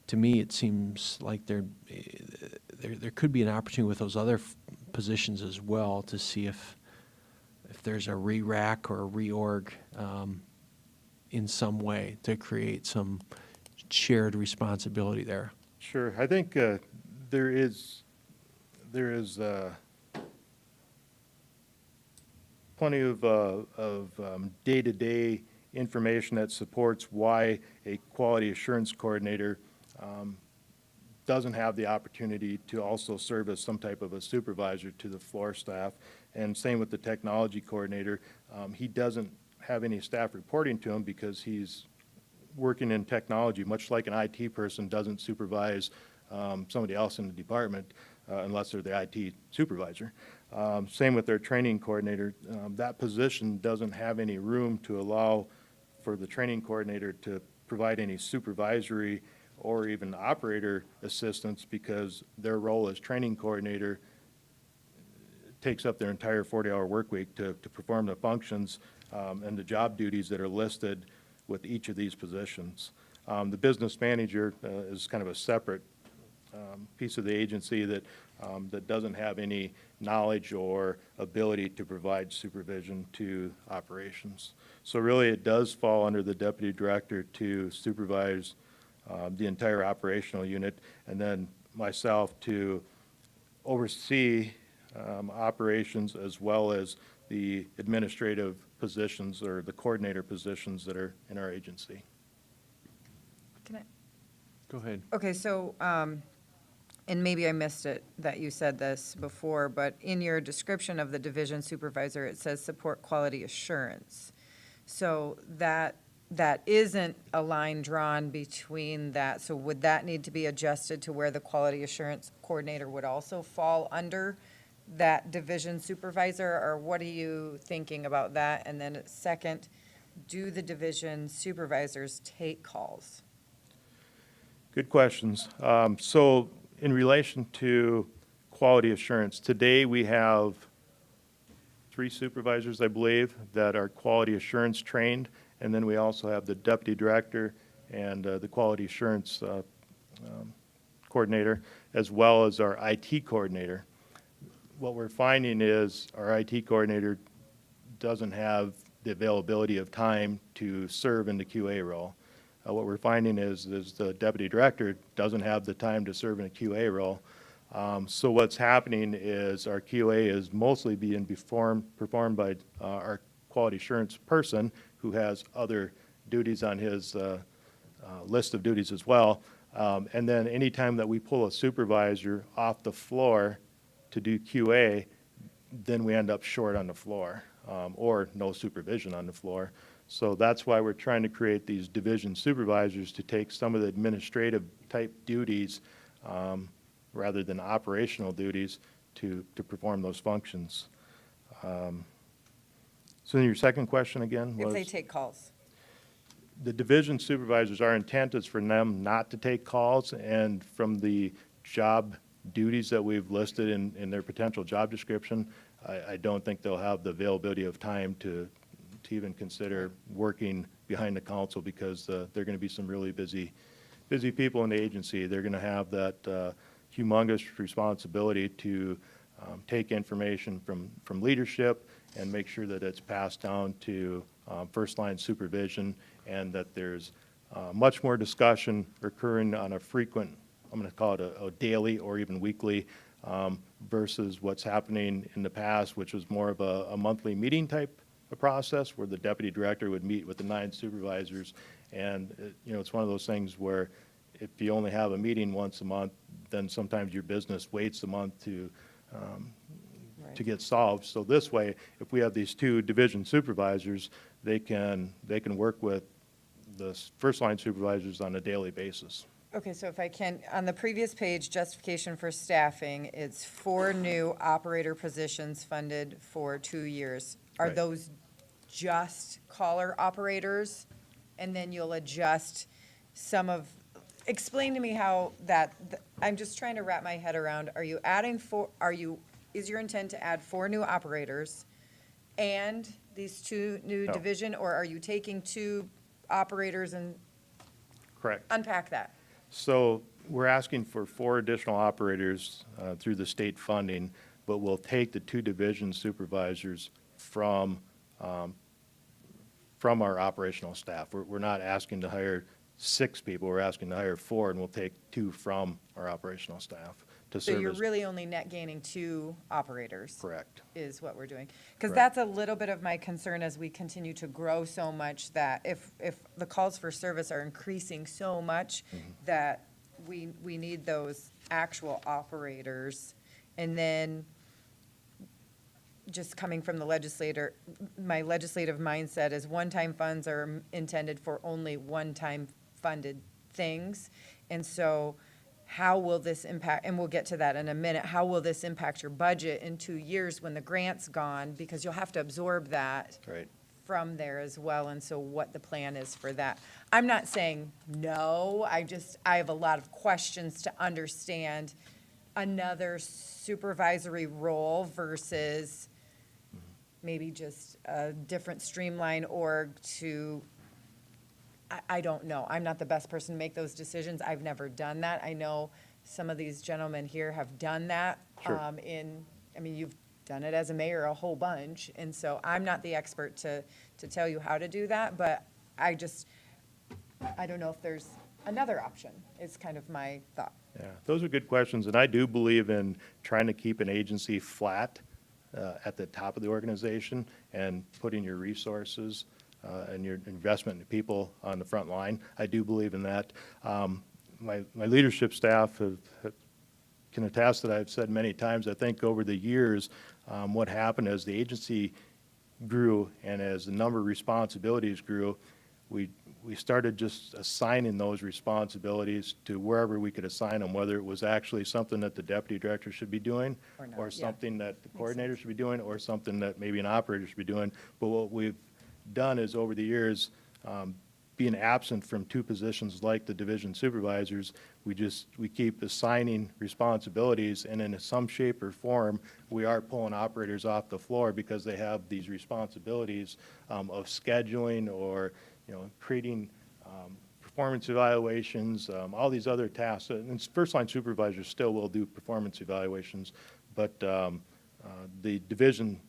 to me, it seems like there could be an opportunity with those other positions as well to see if there's a re-rack or a reorg in some way to create some shared responsibility there. Sure. I think there is plenty of day-to-day information that supports why a quality assurance coordinator doesn't have the opportunity to also serve as some type of a supervisor to the floor staff. And same with the technology coordinator. He doesn't have any staff reporting to him because he's working in technology, much like an IT person doesn't supervise somebody else in the department unless they're the IT supervisor. Same with their training coordinator. That position doesn't have any room to allow for the training coordinator to provide any supervisory or even operator assistance, because their role as training coordinator takes up their entire 40-hour work week to perform the functions and the job duties that are listed with each of these positions. The business manager is kind of a separate piece of the agency that doesn't have any knowledge or ability to provide supervision to operations. So really, it does fall under the deputy director to supervise the entire operational unit, and then myself to oversee operations as well as the administrative positions or the coordinator positions that are in our agency. Can I? Go ahead. Okay, so, and maybe I missed it that you said this before, but in your description of the division supervisor, it says support quality assurance. So that isn't a line drawn between that. So would that need to be adjusted to where the quality assurance coordinator would also fall under that division supervisor? Or what are you thinking about that? And then second, do the division supervisors take calls? Good questions. So in relation to quality assurance, today we have 3 supervisors, I believe, that are quality assurance trained, and then we also have the deputy director and the quality assurance coordinator, as well as our IT coordinator. What we're finding is our IT coordinator doesn't have the availability of time to serve in the QA role. What we're finding is the deputy director doesn't have the time to serve in a QA role. So what's happening is our QA is mostly being performed by our quality assurance person, who has other duties on his list of duties as well. And then anytime that we pull a supervisor off the floor to do QA, then we end up short on the floor, or no supervision on the floor. So that's why we're trying to create these division supervisors to take some of the administrative type duties rather than operational duties to perform those functions. So your second question again was? If they take calls. The division supervisors, our intent is for them not to take calls, and from the job duties that we've listed in their potential job description, I don't think they'll have the availability of time to even consider working behind the council, because there are going to be some really busy people in the agency. They're going to have that humongous responsibility to take information from leadership and make sure that it's passed down to first-line supervision, and that there's much more discussion occurring on a frequent, I'm going to call it a daily or even weekly, versus what's happening in the past, which was more of a monthly meeting type of process, where the deputy director would meet with the 9 supervisors. And it's one of those things where if you only have a meeting once a month, then sometimes your business waits a month to to get solved. So this way, if we have these two division supervisors, they can work with the first line supervisors on a daily basis. Okay, so if I can, on the previous page, justification for staffing, it's 4 new operator positions funded for 2 years. Are Right. those just caller operators? And then you'll adjust some of, explain to me how I'm just trying to wrap my head around, are you adding is your intent to add 4 new operators and these 2 new No. division, or are you taking 2 operators and Correct. unpack that? So we're asking for 4 additional operators through the state funding, but we'll take the 2 division supervisors from our operational staff. We're not asking to hire 6 people, we're asking to hire 4, and we'll take 2 from our operational staff to So you're service. really only net gaining 2 operators? Correct. Is what we're doing. Because Correct. that's a little bit of my concern as we continue to grow so much that if the calls for service are increasing so much that we need those actual operators. And then just coming from the legislator, my legislative mindset is one-time funds are intended for only one-time funded things. And so how will this impact, and we'll get to that in a minute, how will this impact your budget in 2 years when the grant's gone? Because you'll have to absorb that Right. from there as well, and so what the plan is for that. I'm not saying no, I have a lot of questions to understand another supervisory role versus maybe just a different streamline org to, I don't know. I'm not the best person to make those decisions. I've never done that. I know some of these gentlemen here have done that. Sure. You've done it as a mayor a whole bunch, and so I'm not the expert to tell you how to do that, but I don't know if there's another option, is kind of my thought. Yeah, those are good questions, and I do believe in trying to keep an agency flat at the top of the organization and putting your resources and your investment in people on the front line. I do believe in that. My leadership staff can attest that I've said many times, I think over the years, what happened as the agency grew and as the number of responsibilities grew, we started just assigning those responsibilities to wherever we could assign them, whether it was actually something that the deputy director should be doing, Or not, or yeah. something that the coordinator should be doing, or something that maybe an operator should be doing. But what we've done is, over the years, being absent from 2 positions like the division supervisors, we keep assigning responsibilities, and in some shape or form, we are pulling operators off the floor because they have these responsibilities of scheduling or, creating performance evaluations, all these other tasks. And first-line supervisors still will do performance evaluations, but the division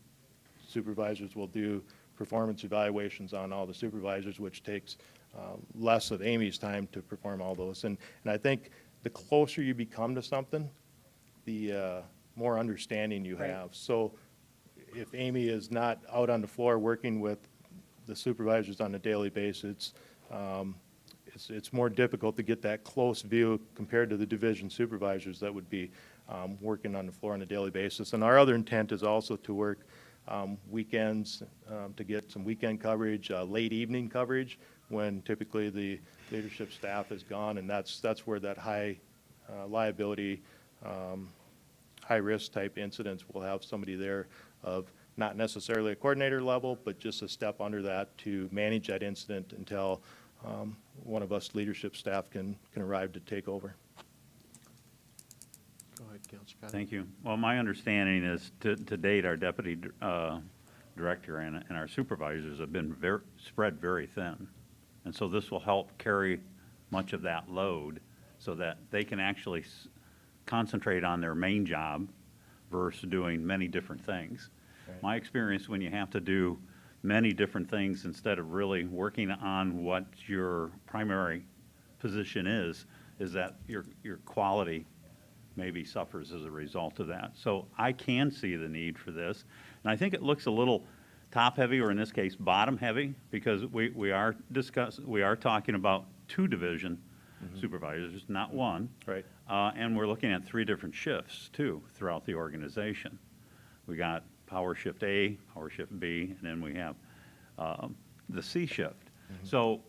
supervisors will do performance evaluations on all the supervisors, which takes less of Amy's time to perform all those. And I think the closer you become to something, the more understanding you Right. have. So if Amy is not out on the floor working with the supervisors on a daily basis, it's more difficult to get that close view compared to the division supervisors that would be working on the floor on a daily basis. And our other intent is also to work weekends to get some weekend coverage, late evening coverage, when typically the leadership staff is gone, and that's where that high liability, high risk type incidents will have somebody there of not necessarily a coordinator level, but just a step under that to manage that incident until one of us leadership staff can arrive to take over. Go ahead, Councilor Cotton. Thank you. Well, my understanding is to date, our deputy director and our supervisors have been spread very thin. And so this will help carry much of that load so that they can actually concentrate on their main job versus doing many different things. Right. My experience, when you have to do many different things instead of really working on what your primary position is that your quality maybe suffers as a result of that. So I can see the need for this. And I think it looks a little top-heavy, or in this case, bottom-heavy, because we are talking about 2 division supervisors, not 1. Right. And we're looking at 3 different shifts, too, throughout the organization. We got Power Shift A, Power Shift B, and then we have the C shift. So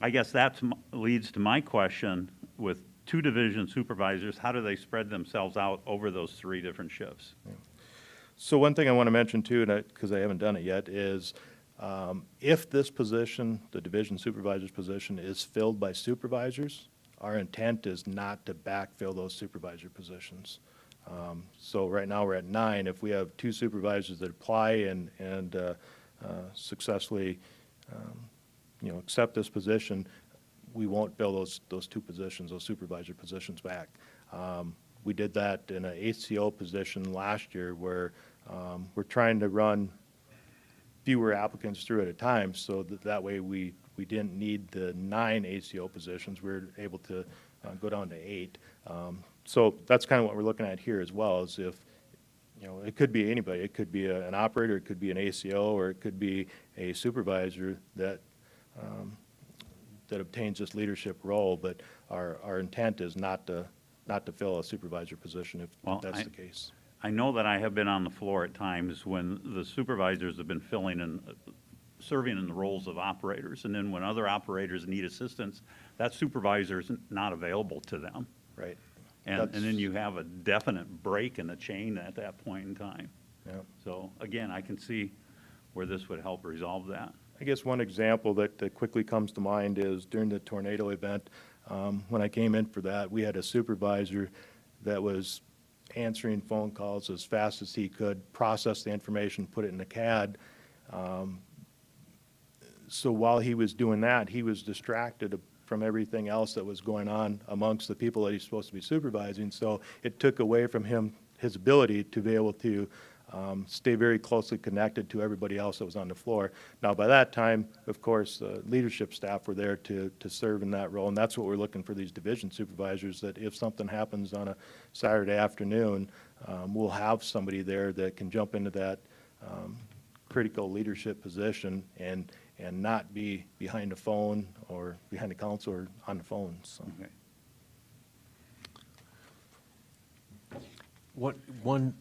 I guess that leads to my question, with 2 division supervisors, how do they spread themselves out over those 3 different shifts? So one thing I want to mention too, because I haven't done it yet, is if this position, the division supervisor's position, is filled by supervisors, our intent is not to backfill those supervisor positions. So right now we're at 9. If we have 2 supervisors that apply and successfully, accept this position, we won't fill those 2 positions, those supervisor positions back. We did that in an ACO position last year where we're trying to run fewer applicants through at a time, so that way we didn't need the 9 ACO positions. We were able to go down to 8. So that's kind of what we're looking at here as well, is if, it could be anybody. It could be an operator, it could be an ACO, or it could be a supervisor that that obtains this leadership role, but our intent is not to fill a supervisor position if Well, that's the case. I know that I have been on the floor at times when the supervisors have been serving in the roles of operators, and then when other operators need assistance, that supervisor is not available to them. Right. And then you have a definite break in the chain at that point in time. Yeah. So again, I can see where this would help resolve that. I guess one example that quickly comes to mind is during the tornado event, when I came in for that, we had a supervisor that was answering phone calls as fast as he could, process the information, put it in a CAD. So while he was doing that, he was distracted from everything else that was going on amongst the people that he's supposed to be supervising. So it took away from him his ability to be able to stay very closely connected to everybody else that was on the floor. Now, by that time, of course, leadership staff were there to serve in that role, and that's what we're looking for these division supervisors, that if something happens on a Saturday afternoon, we'll have somebody there that can jump into that critical leadership position and not be behind a phone or behind a console or on the phone, so. Okay. One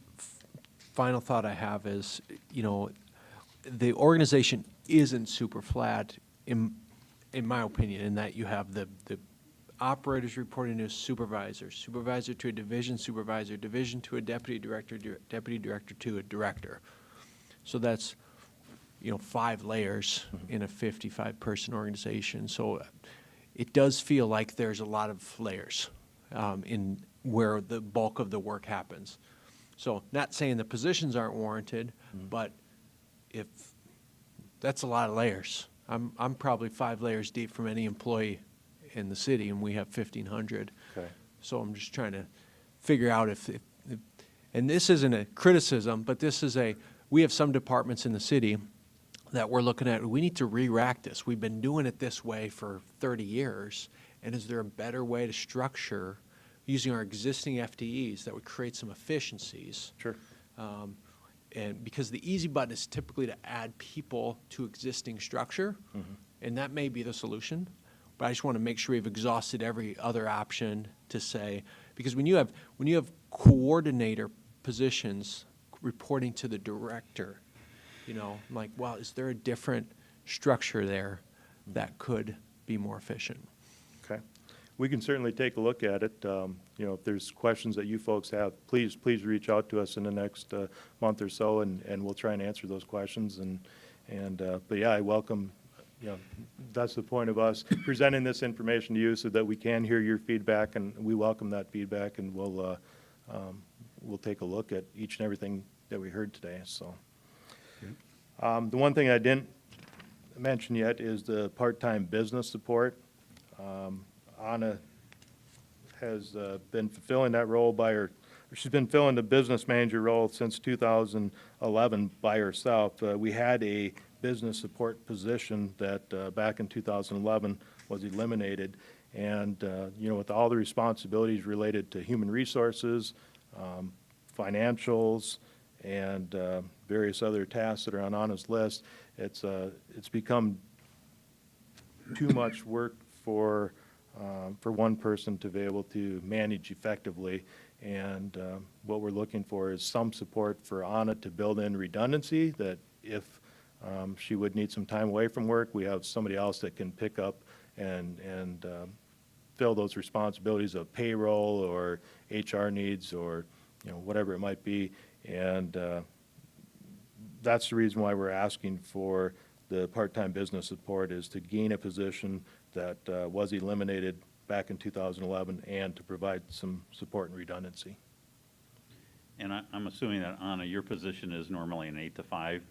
final thought I have is, the organization isn't super flat, in my opinion, in that you have the operators reporting to a supervisor, supervisor to a division supervisor, division to a deputy director to a director. So that's, 5 layers in a 55-person organization. So it does feel like there's a lot of layers in where the bulk of the work happens. So not saying the positions aren't warranted, but if that's a lot of layers. I'm probably 5 layers deep from any employee in the city, and we have 1,500. Okay. So I'm just trying to figure out if and this isn't a criticism, but we have some departments in the city that we're looking at. We need to re-rack this. We've been doing it this way for 30 years, and is there a better way to structure using our existing FTEs that would create some efficiencies? Sure. And because the easy button is typically to add people to existing structure, and that may be the solution. But I just want to make sure we've exhausted every other option to say, because when you have coordinator positions reporting to the director, I'm like, well, is there a different structure there that could be more efficient? Okay. We can certainly take a look at it. If there's questions that you folks have, please reach out to us in the next month or so, and we'll try and answer those questions. But yeah, I welcome, that's the point of us presenting this information to you, so that we can hear your feedback, and we welcome that feedback, and we'll take a look at each and everything that we heard today. So, the one thing I didn't mention yet is the part-time business support. Anna has been fulfilling that role she's been filling the business manager role since 2011 by herself. We had a business support position that back in 2011 was eliminated. And, with all the responsibilities related to human resources, financials, and various other tasks that are on Anna's list, it's become too much work for one person to be able to manage effectively. And what we're looking for is some support for Anna to build in redundancy, that if she would need some time away from work, we have somebody else that can pick up and fill those responsibilities of payroll or HR needs or, whatever it might be. And that's the reason why we're asking for the part-time business support, is to gain a position that was eliminated back in 2011 and to provide some support and redundancy. And I'm assuming that, Anna, your position is normally an 8 to 5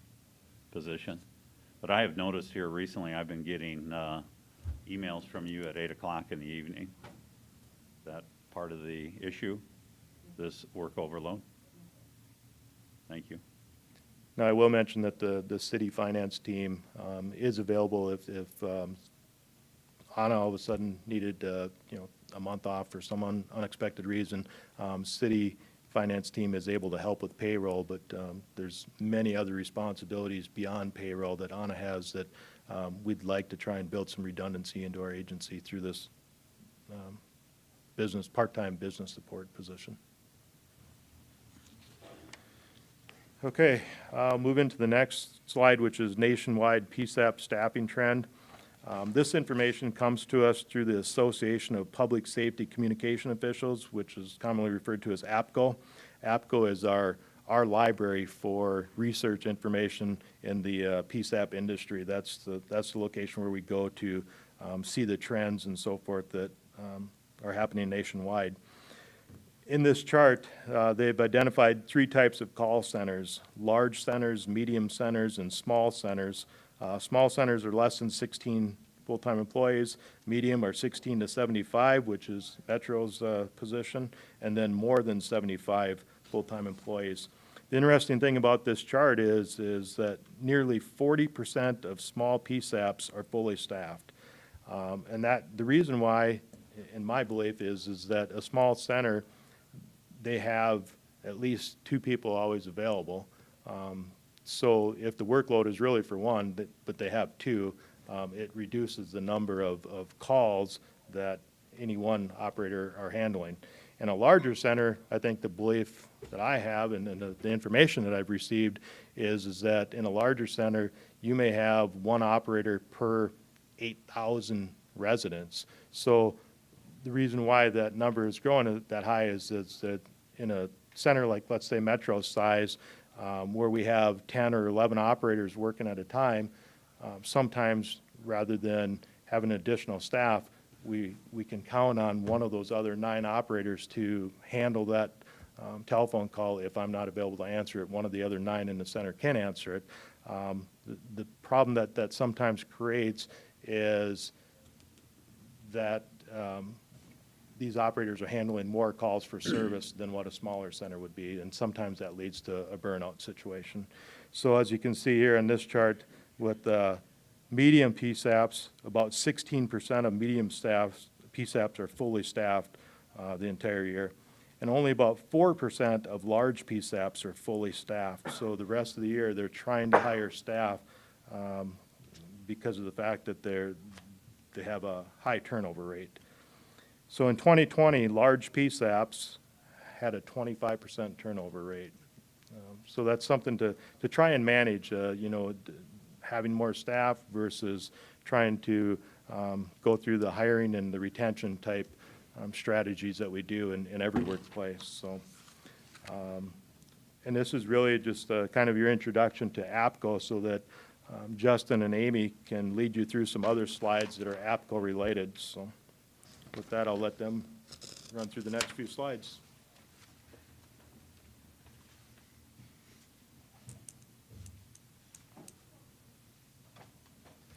position. But I have noticed here recently, I've been getting emails from you at 8 o'clock in the evening. Is that part of the issue, this work overload? Thank you. Now, I will mention that the city finance team is available if Anna all of a sudden needed, a month off for some unexpected reason. City finance team is able to help with payroll, but there's many other responsibilities beyond payroll that Anna has that we'd like to try and build some redundancy into our agency through this part-time business support position. Okay, I'll move into the next slide, which is nationwide PSAP staffing trend. This information comes to us through the Association of Public Safety Communication Officials, which is commonly referred to as APCO. APCO is our library for research information in the PSAP industry. That's the location where we go to see the trends and so forth that are happening nationwide. In this chart, they've identified 3 types of call centers: large centers, medium centers, and small centers. Small centers are less than 16 full-time employees. Medium are 16 to 75, which is Metro's position, and then more than 75 full-time employees. The interesting thing about this chart is that nearly 40% of small PSAPs are fully staffed. And the reason why, in my belief, is that a small center, they have at least 2 people always available. So if the workload is really for one, but they have 2, it reduces the number of calls that any one operator are handling. In a larger center, I think the belief that I have and the information that I've received is that in a larger center, you may have 1 operator per 8,000 residents. So the reason why that number is growing that high is that in a center like, let's say, Metro size, where we have 10 or 11 operators working at a time, sometimes rather than having additional staff, we can count on one of those other 9 operators to handle that telephone call. If I'm not available to answer it, one of the other 9 in the center can answer it. The problem that sometimes creates is that these operators are handling more calls for service than what a smaller center would be, and sometimes that leads to a burnout situation. So as you can see here in this chart, with medium PSAPs, about 16% of medium PSAPs are fully staffed the entire year, and only about 4% of large PSAPs are fully staffed. So the rest of the year, they're trying to hire staff because of the fact that they have a high turnover rate. So in 2020, large PSAPs had a 25% turnover rate. So that's something to try and manage, having more staff versus trying to go through the hiring and the retention type strategies that we do in every workplace. So, and this is really just kind of your introduction to APCO, so that Justin and Amy can lead you through some other slides that are APCO related. So with that, I'll let them run through the next few slides.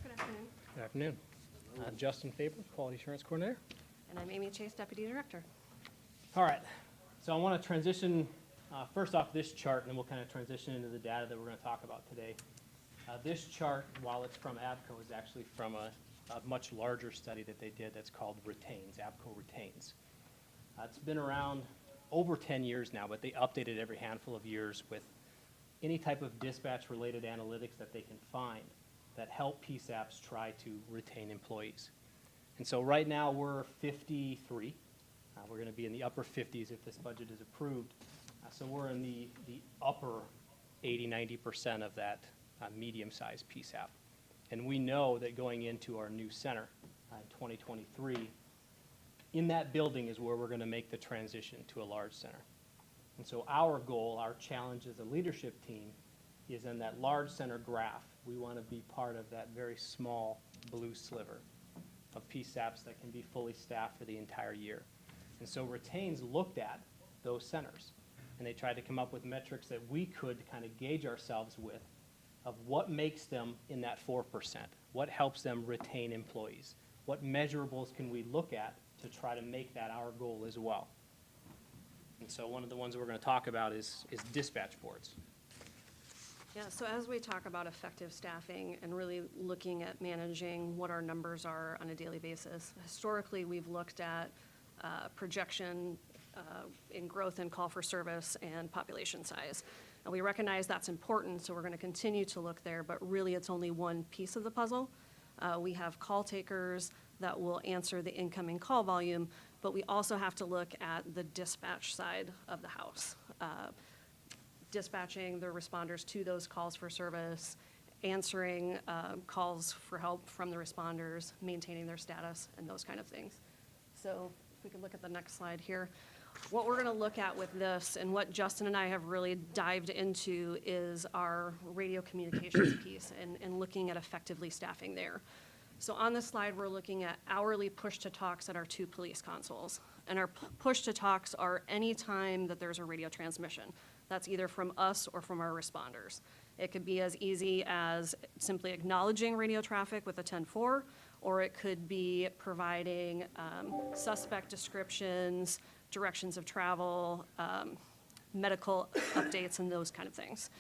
Good afternoon, Good afternoon. I'm Justin Faber, Quality Assurance Coordinator. and I'm Amy Chase, Deputy Director. All right, so I want to transition first off this chart, and then we'll kind of transition into the data that we're going to talk about today. This chart, while it's from APCO, is actually from a much larger study that they did that's called Retains, APCO Retains. It's been around over 10 years now, but they update it every handful of years with any type of dispatch-related analytics that they can find that help PSAPs try to retain employees. And so right now we're 53 We're going to be in the upper 50s if this budget is approved. So we're in the upper 80–90% of that medium-sized PSAP. And we know that going into our new center in 2023, in that building is where we're going to make the transition to a large center. And so our goal, our challenge as a leadership team is in that large center graph. We want to be part of that very small blue sliver of PSAPs that can be fully staffed for the entire year. And so Retain's looked at those centers, and they tried to come up with metrics that we could kind of gauge ourselves with of what makes them in that 4%, what helps them retain employees, what measurables can we look at to try to make that our goal as well. And so one of the ones we're going to talk about is dispatch boards. Yeah, so as we talk about effective staffing and really looking at managing what our numbers are on a daily basis, historically, we've looked at projection in growth and call for service and population size. And we recognize that's important, so we're going to continue to look there, but really it's only one piece of the puzzle. We have call takers that will answer the incoming call volume, but we also have to look at the dispatch side of the house. Dispatching the responders to those calls for service, answering calls for help from the responders, maintaining their status, and those kind of things. So if we could look at the next slide here. What we're going to look at with this and what Justin and I have really dived into is our radio communications piece and looking at effectively staffing there. So on this slide, we're looking at hourly push-to-talks at our 2 police consoles. And our push-to-talks are any time that there's a radio transmission. That's either from us or from our responders. It could be as easy as simply acknowledging radio traffic with a 10-4, or it could be providing suspect descriptions, directions of travel, medical updates, and those kind of things.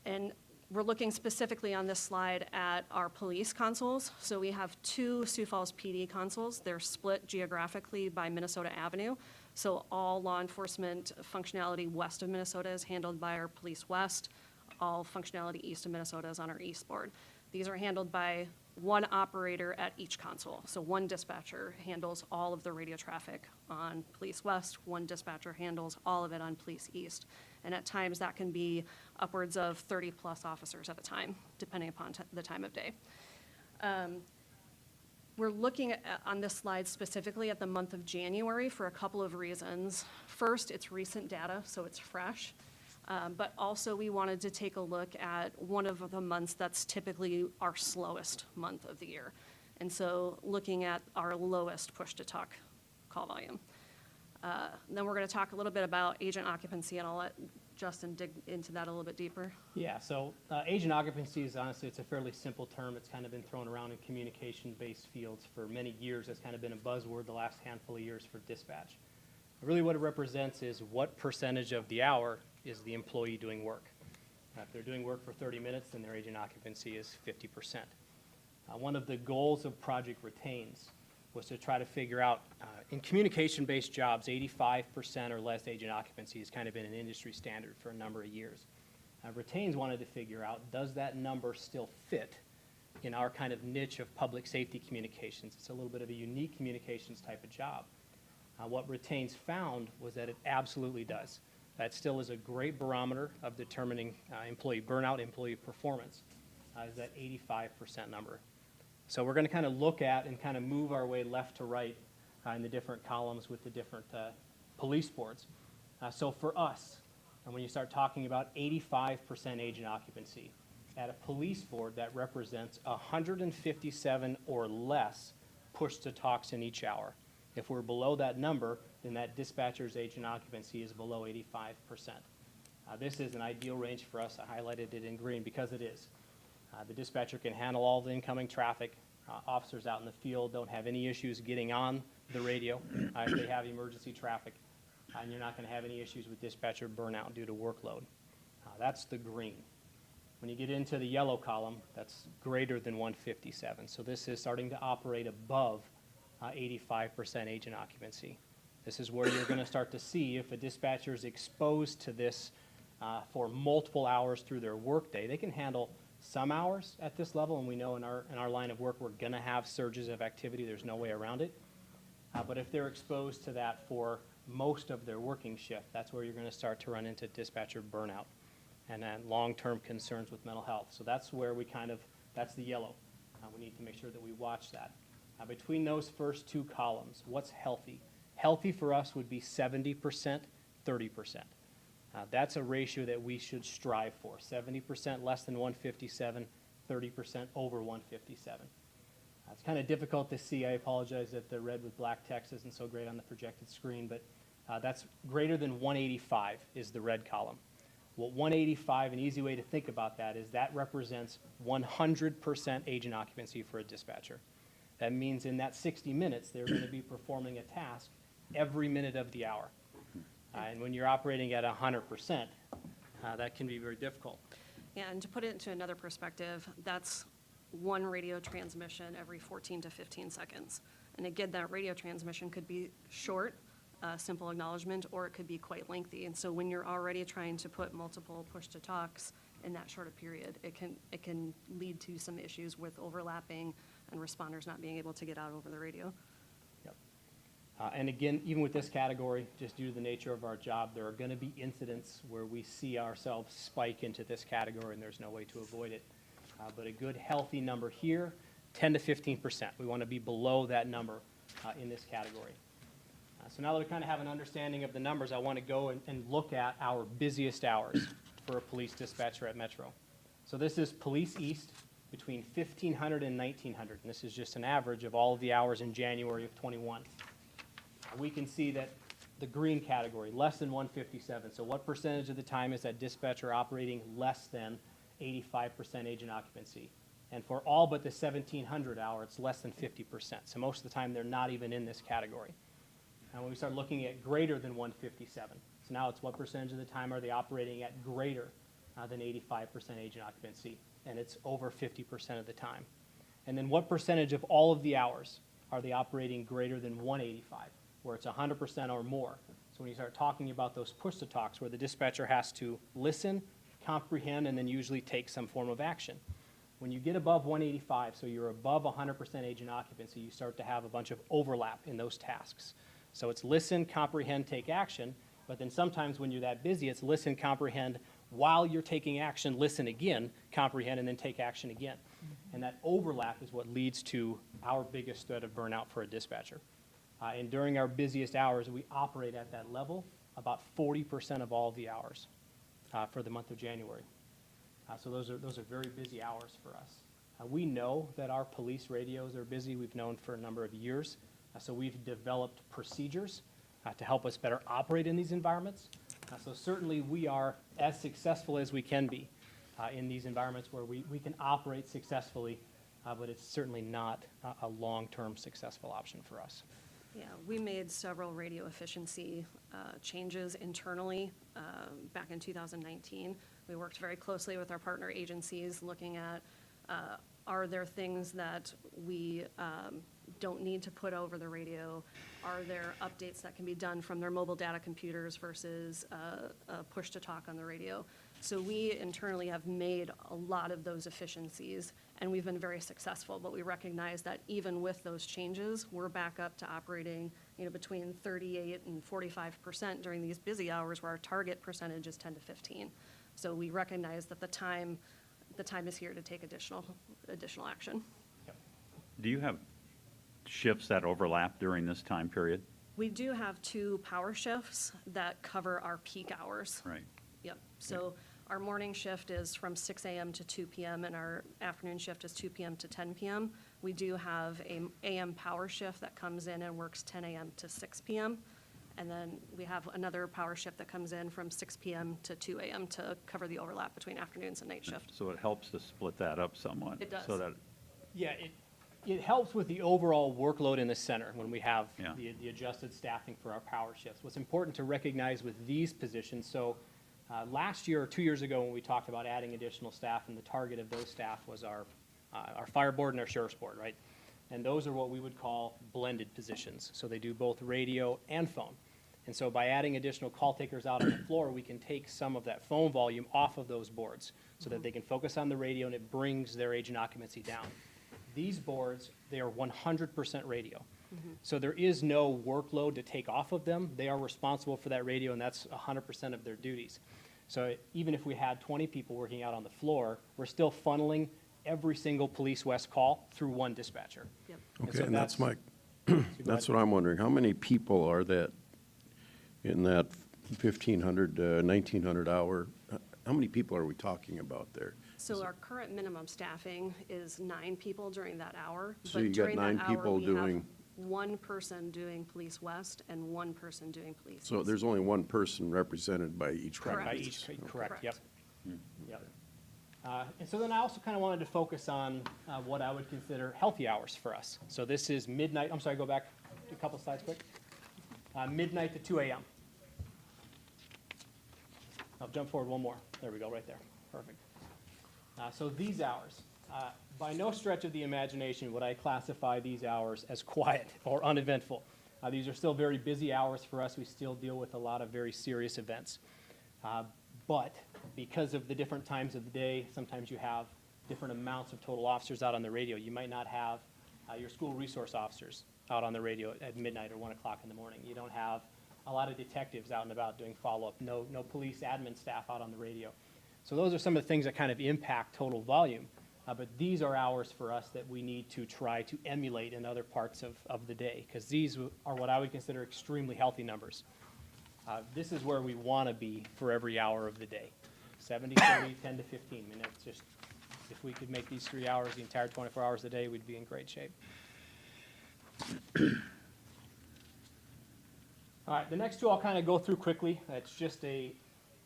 And we're looking specifically on this slide at our police consoles. So we have 2 Sioux Falls PD consoles. They're split geographically by Minnesota Avenue. So all law enforcement functionality west of Minnesota is handled by our Police West. All functionality east of Minnesota is on our east board. These are handled by one operator at each console. So one dispatcher handles all of the radio traffic on Police West, one dispatcher handles all of it on Police East. And at times that can be upwards of 30+ officers at a time, depending upon the time of day. We're looking on this slide specifically at the month of January for a couple of reasons. First, it's recent data, so it's fresh. But also we wanted to take a look at one of the months that's typically our slowest month of the year. And so looking at our lowest push-to-talk call volume. Then we're going to talk a little bit about agent occupancy, and I'll let Justin dig into that a little bit deeper. Yeah, so agent occupancy is honestly, it's a fairly simple term. It's kind of been thrown around in communication-based fields for many years. It's kind of been a buzzword the last handful of years for dispatch. Really what it represents is what percentage of the hour is the employee doing work. If they're doing work for 30 minutes, then their agent occupancy is 50%. One of the goals of Project Retains was to try to figure out, in communication-based jobs, 85% or less agent occupancy has kind of been an industry standard for a number of years. Retains wanted to figure out, does that number still fit in our kind of niche of public safety communications? It's a little bit of a unique communications type of job. What Retains found was that it absolutely does. That still is a great barometer of determining employee burnout, employee performance, is that 85% number. So we're going to kind of look at and kind of move our way left to right in the different columns with the different police boards. So for us, and when you start talking about 85% agent occupancy, at a police board that represents 157 or less push-to-talks in each hour. If we're below that number, then that dispatcher's agent occupancy is below 85%. This is an ideal range for us. I highlighted it in green because it is. The dispatcher can handle all the incoming traffic. Officers out in the field don't have any issues getting on the radio if they have emergency traffic. And you're not going to have any issues with dispatcher burnout due to workload. That's the green. When you get into the yellow column, that's greater than 157. So this is starting to operate above 85% agent occupancy. This is where you're going to start to see if a dispatcher is exposed to this for multiple hours through their workday. They can handle some hours at this level, and we know in our line of work we're going to have surges of activity. There's no way around it. But if they're exposed to that for most of their working shift, that's where you're going to start to run into dispatcher burnout and then long-term concerns with mental health. So that's where we that's the yellow. We need to make sure that we watch that. Between those first two columns, what's healthy? Healthy for us would be 70%, 30%. That's a ratio that we should strive for. 70% less than 157, 30% over 157. It's kind of difficult to see. I apologize that the red with black text isn't so great on the projected screen, but that's greater than 185 is the red column. Well, 185, an easy way to think about that is that represents 100% agent occupancy for a dispatcher. That means in that 60 minutes, they're going to be performing a task every minute of the hour. And when you're operating at 100%, that can be very difficult. Yeah, and to put it into another perspective, that's one radio transmission every 14 to 15 seconds. And again, that radio transmission could be short, simple acknowledgement, or it could be quite lengthy. And so when you're already trying to put multiple push-to-talks in that short a period, it can lead to some issues with overlapping and responders not being able to get out over the radio. Yep. And again, even with this category, just due to the nature of our job, there are going to be incidents where we see ourselves spike into this category and there's no way to avoid it. But a good healthy number here, 10 to 15%. We want to be below that number in this category. So now that we kind of have an understanding of the numbers, I want to go and look at our busiest hours for a police dispatcher at Metro. So this is Police East between 1,500 and 1,900, and this is just an average of all of the hours in January of 21. We can see that the green category, less than 157. So what percentage of the time is that dispatcher operating less than 85% agent occupancy? And for all but the 1,700 hour, it's less than 50%. So most of the time, they're not even in this category. And when we start looking at greater than 157, so now it's what percentage of the time are they operating at greater than 85% agent occupancy? And it's over 50% of the time. And then what percentage of all of the hours are they operating greater than 185, where it's 100% or more? So when you start talking about those push-to-talks where the dispatcher has to listen, comprehend, and then usually take some form of action. When you get above 185, so you're above 100% agent occupancy, you start to have a bunch of overlap in those tasks. So it's listen, comprehend, take action, but then sometimes when you're that busy, it's listen, comprehend, while you're taking action, listen again, comprehend, and then take action again. And that overlap is what leads to our biggest threat of burnout for a dispatcher. And during our busiest hours, we operate at that level about 40% of all of the hours for the month of January. So those are very busy hours for us. We know that our police radios are busy. We've known for a number of years. So we've developed procedures to help us better operate in these environments. So certainly we are as successful as we can be in these environments where we can operate successfully, but it's certainly not a long-term successful option for us. Yeah, we made several radio efficiency changes internally back in 2019. We worked very closely with our partner agencies looking at are there things that we don't need to put over the radio? Are there updates that can be done from their mobile data computers versus a push-to-talk on the radio? So we internally have made a lot of those efficiencies, and we've been very successful, but we recognize that even with those changes, we're back up to operating, between 38 and 45% during these busy hours where our target percentage is 10 to 15. So we recognize that the time is here to take additional action. Do you have shifts that overlap during this time period? We do have 2 power shifts that cover our peak hours. Right. Yep. So our morning shift is from 6 a.m. to 2 p.m. and our afternoon shift is 2 p.m. to 10 p.m. We do have a AM power shift that comes in and works 10 a.m. to 6 p.m. And then we have another power shift that comes in from 6 p.m. to 2 a.m. to cover the overlap between afternoons and night shift. So it helps to split that up somewhat. It does. So that, Yeah, it helps with the overall workload in the center when we have Yeah. the adjusted staffing for our power shifts. What's important to recognize with these positions, so last year or 2 years ago when we talked about adding additional staff, and the target of those staff was our fire board and our sheriff's board, right? And those are what we would call blended positions. So they do both radio and phone. And so by adding additional call takers out on the floor, we can take some of that phone volume off of those boards so that they can focus on the radio and it brings their agent occupancy down. These boards, they are 100% radio. So there is no workload to take off of them. They are responsible for that radio, and that's 100% of their duties. So even if we had 20 people working out on the floor, we're still funneling every single Police West call through one dispatcher. Yep. Okay, so and that's my, go that's ahead. what I'm wondering. How many people are that in that 1,500, 1,900 hour? How many people are we talking about there? So our current minimum staffing is 9 people during that hour. So but you got during that 9 hour, people we have doing- 1 person doing Police West and 1 person doing Police So East. there's only one person represented by each Correct. By candidate. each, correct, yep. Hmm. Yep. And so then I also kind of wanted to focus on what I would consider healthy hours for us. So this is midnight, I'm sorry, go back a couple slides quick. Midnight to 2 a.m. I'll jump forward one more. There we go, right there. Perfect. So these hours, by no stretch of the imagination would I classify these hours as quiet or uneventful. These are still very busy hours for us. We still deal with a lot of very serious events. But because of the different times of the day, sometimes you have different amounts of total officers out on the radio. You might not have your school resource officers out on the radio at midnight or 1 o'clock in the morning. You don't have a lot of detectives out and about doing follow-up, no police admin staff out on the radio. So those are some of the things that kind of impact total volume. But these are hours for us that we need to try to emulate in other parts of the day, because these are what I would consider extremely healthy numbers. This is where we want to be for every hour of the day. 70, 30, 10 to 15. I mean, it's just, if we could make these 3 hours the entire 24 hours a day, we'd be in great shape. All right, the next two I'll kind of go through quickly. It's just a,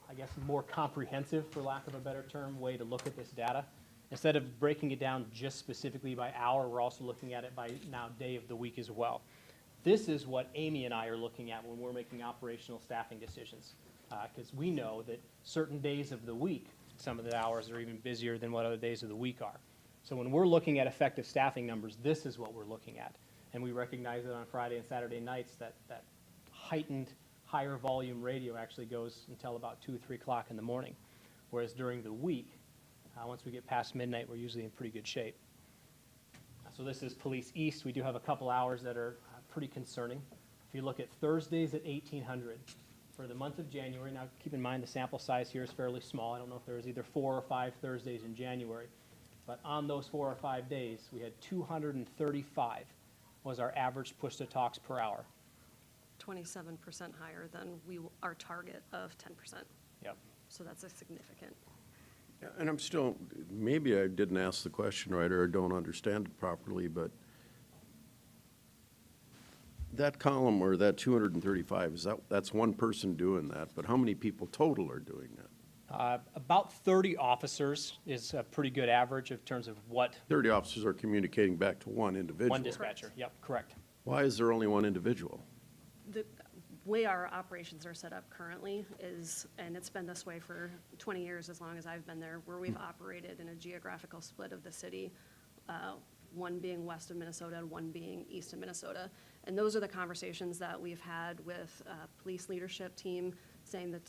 I guess, more comprehensive, for lack of a better term, way to look at this data. Instead of breaking it down just specifically by hour, we're also looking at it by now day of the week as well. This is what Amy and I are looking at when we're making operational staffing decisions, because we know that certain days of the week, some of the hours are even busier than what other days of the week are. So when we're looking at effective staffing numbers, this is what we're looking at. And we recognize that on Friday and Saturday nights, that heightened, higher volume radio actually goes until about 2 or 3 o'clock in the morning. Whereas during the week, once we get past midnight, we're usually in pretty good shape. So this is Police East. We do have a couple hours that are pretty concerning. If you look at Thursdays at 1,800 for the month of January, now keep in mind the sample size here is fairly small. I don't know if there was either 4 or 5 Thursdays in January, but on those 4 or 5 days, we had 235 was our average push-to-talks per hour. 27% higher than our target of 10%. Yep. So that's a significant. Yeah, and I'm still, maybe I didn't ask the question right or don't understand it properly, but that column or that 235, that's one person doing that, but how many people total are doing that? About 30 officers is a pretty good average in terms of what 30 officers are communicating back to one individual. one dispatcher. Yep, correct. Why is there only one individual? The way our operations are set up currently is, and it's been this way for 20 years, as long as I've been there, where we've operated in a geographical split of the city, one being west of Minnesota and one being east of Minnesota. And those are the conversations that we've had with police leadership team, saying that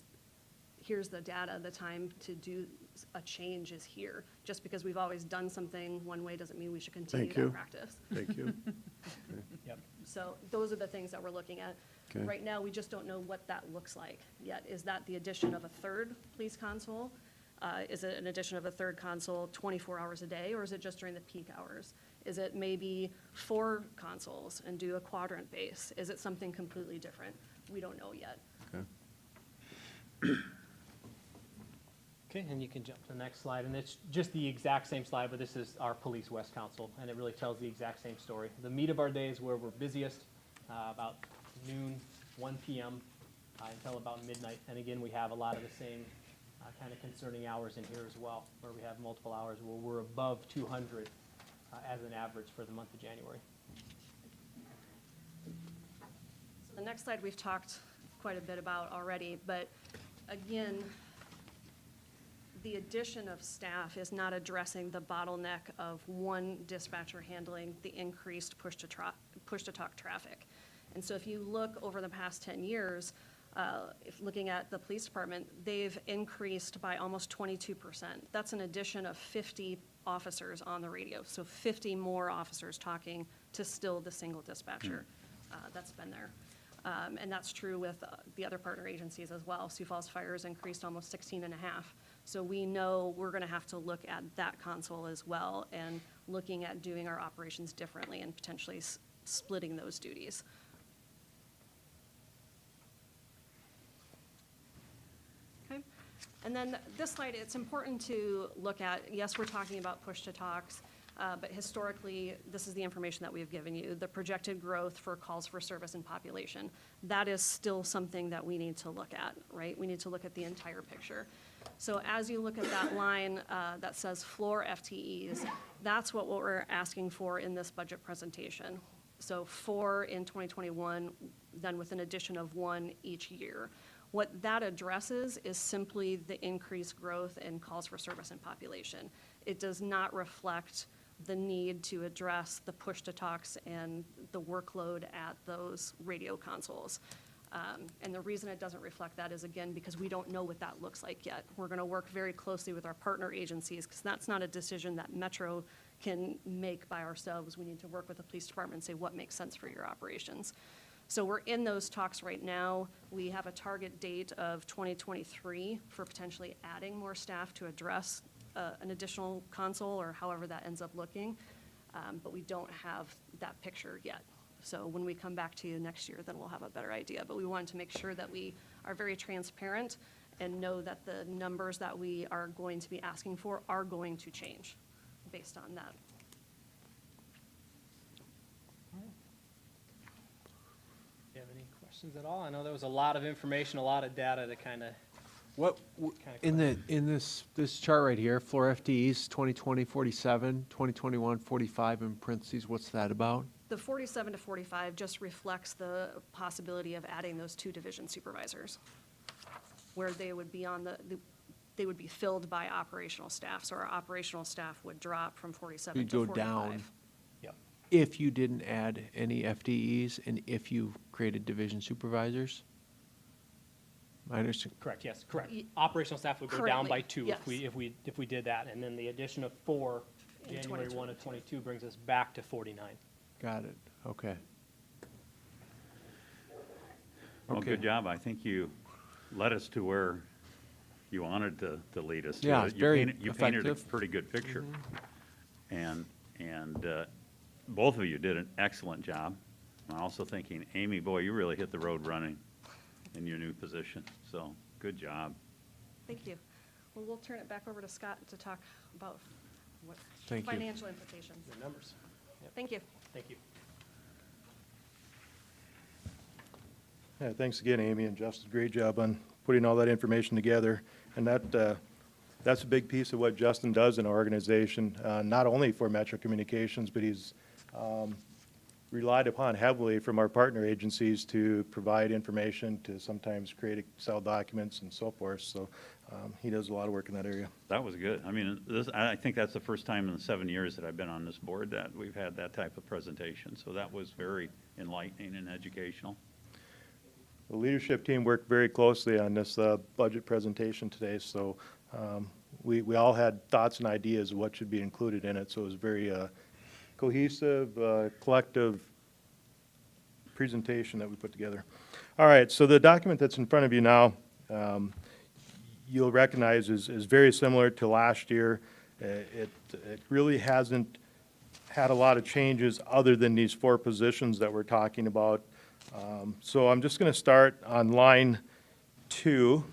here's the data, the time to do a change is here. Just because we've always done something one way doesn't mean we should continue Thank you. that practice. Thank you. Yep. So those are the things that we're looking at. Okay. Right now, we just don't know what that looks like yet. Is that the addition of a third police console? Is it an addition of a third console 24 hours a day, or is it just during the peak hours? Is it maybe 4 consoles and do a quadrant base? Is it something completely different? We don't know yet. Okay. Okay, and you can jump to the next slide, and it's just the exact same slide, but this is our Police West Council, and it really tells the exact same story. The meat of our day is where we're busiest, about noon, 1 p.m. Until about midnight. And again, we have a lot of the same kind of concerning hours in here as well, where we have multiple hours where we're above 200 as an average for the month of January. So the next slide we've talked quite a bit about already, but again, the addition of staff is not addressing the bottleneck of one dispatcher handling the increased push-to-talk traffic. And so if you look over the past 10 years, if looking at the police department, they've increased by almost 22%. That's an addition of 50 officers on the radio. So 50 more officers talking to still the single dispatcher. That's been there. And that's true with the other partner agencies as well. Sioux Falls Fire has increased almost 16 and a half. So we know we're going to have to look at that console as well and looking at doing our operations differently and potentially splitting those duties. Okay. And then this slide, it's important to look at, yes, we're talking about push-to-talks, but historically, this is the information that we've given you, the projected growth for calls for service and population. That is still something that we need to look at, right? We need to look at the entire picture. So as you look at that line that says floor FTEs, that's what we're asking for in this budget presentation. So 4 in 2021, then with an addition of 1 each year. What that addresses is simply the increased growth in calls for service and population. It does not reflect the need to address the push-to-talks and the workload at those radio consoles. And the reason it doesn't reflect that is, again, because we don't know what that looks like yet. We're going to work very closely with our partner agencies because that's not a decision that Metro can make by ourselves. We need to work with the police department and say what makes sense for your operations. So we're in those talks right now. We have a target date of 2023 for potentially adding more staff to address an additional console or however that ends up looking. But we don't have that picture yet. So when we come back to you next year, then we'll have a better idea. But we wanted to make sure that we are very transparent and know that the numbers that we are going to be asking for are going to change based on that. Do you have any questions at all? I know there was a lot of information, a lot of data to kind of, What, in this chart right here, floor FTEs, 2020, 47, 2021, 45 in parentheses, what's that about? The 47 to 45 just reflects the possibility of adding those 2 division supervisors, where they would be on they would be filled by operational staff. So our operational staff would drop from 47 You'd to go 45. down yep. if you didn't add any FTEs and if you created division supervisors? I understand. Correct, yes, correct. Ye- Operational staff would go down by Currently, 2 yes. if we did that. And then the addition of 4, In January 1 of 2022. 22 brings us back to 49. Got it, okay. Well, Okay. good job. I think you led us to where you wanted to lead us to. Yeah, it's You very You painted a effective. pretty good picture. And both of you did an excellent job. I'm also thinking, Amy, boy, you really hit the road running in your new position. So, good job. Thank you. Well, we'll turn it back over to Scott to talk about what Thank you. financial implications. The numbers. Yep. Thank you. Thank you. Yeah, thanks again, Amy and Justin. Great job on putting all that information together. And that's a big piece of what Justin does in our organization, not only for Metro Communications, but he's relied upon heavily from our partner agencies to provide information, to sometimes create Excel documents and so forth. So he does a lot of work in that area. That was good. I mean, I think that's the first time in the 7 years that I've been on this board that we've had that type of presentation. So that was very enlightening and educational. The leadership team worked very closely on this budget presentation today, so we all had thoughts and ideas of what should be included in it, so it was very cohesive, collective presentation that we put together. All right, so the document that's in front of you now, you'll recognize is very similar to last year. It really hasn't had a lot of changes other than these 4 positions that we're talking about. So I'm just going to start on line 2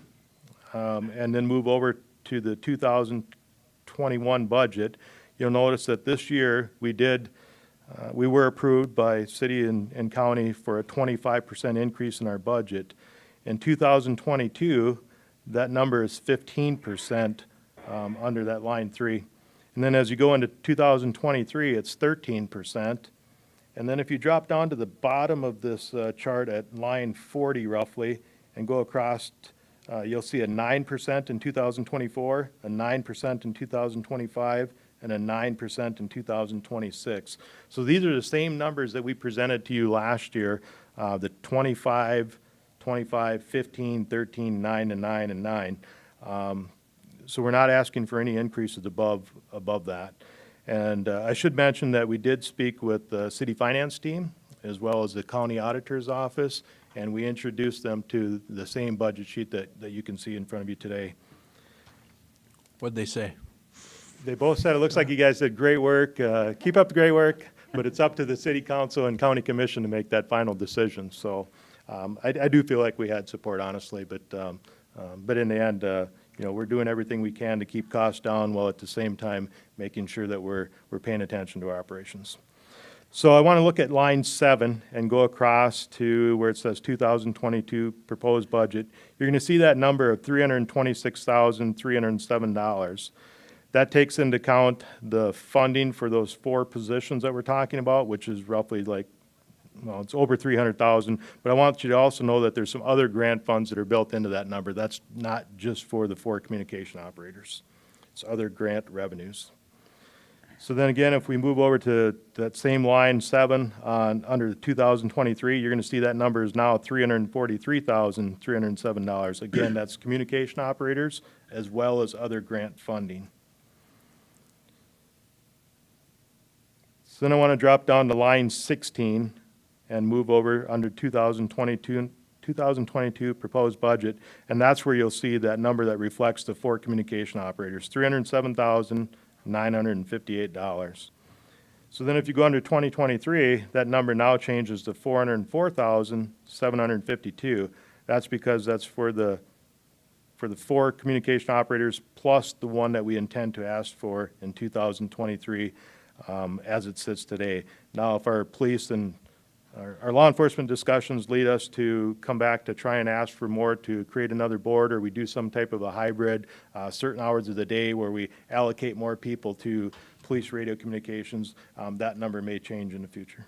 and then move over to the 2021 budget. You'll notice that this year we were approved by city and county for a 25% increase in our budget. In 2022, that number is 15% under that line 3. And then as you go into 2023, it's 13%. And then if you drop down to the bottom of this chart at line 40 roughly and go across, you'll see a 9% in 2024, a 9% in 2025, and a 9% in 2026. So these are the same numbers that we presented to you last year, the 25, 25, 15, 13, 9, and 9, and 9. So we're not asking for any increases above that. And I should mention that we did speak with the city finance team as well as the county auditor's office, and we introduced them to the same budget sheet that you can see in front of you today. What'd they say? They both said, it looks like you guys did great work, keep up the great work, but it's up to the city council and county commission to make that final decision. So I do feel like we had support, honestly, but in the end, you know, we're doing everything we can to keep costs down while at the same time making sure that we're paying attention to our operations. So I want to look at line 7 and go across to where it says 2022 proposed budget. You're going to see that number of $326,307. That takes into account the funding for those 4 positions that we're talking about, which is roughly like, well, it's over 300,000, but I want you to also know that there's some other grant funds that are built into that number. That's not just for the 4 communication operators. It's other grant revenues. So then again, if we move over to that same line 7 under 2023, you're going to see that number is now $343,307. Again, that's communication operators as well as other grant funding. So then I want to drop down to line 16 and move over under 2022 proposed budget, and that's where you'll see that number that reflects the 4 communication operators, $307,958. So then if you go under 2023, that number now changes to $404,752. That's because that's for the 4 communication operators plus the one that we intend to ask for in 2023 as it sits today. Now, if our police and our law enforcement discussions lead us to come back to try and ask for more to create another board, or we do some type of a hybrid, certain hours of the day where we allocate more people to police radio communications, that number may change in the future.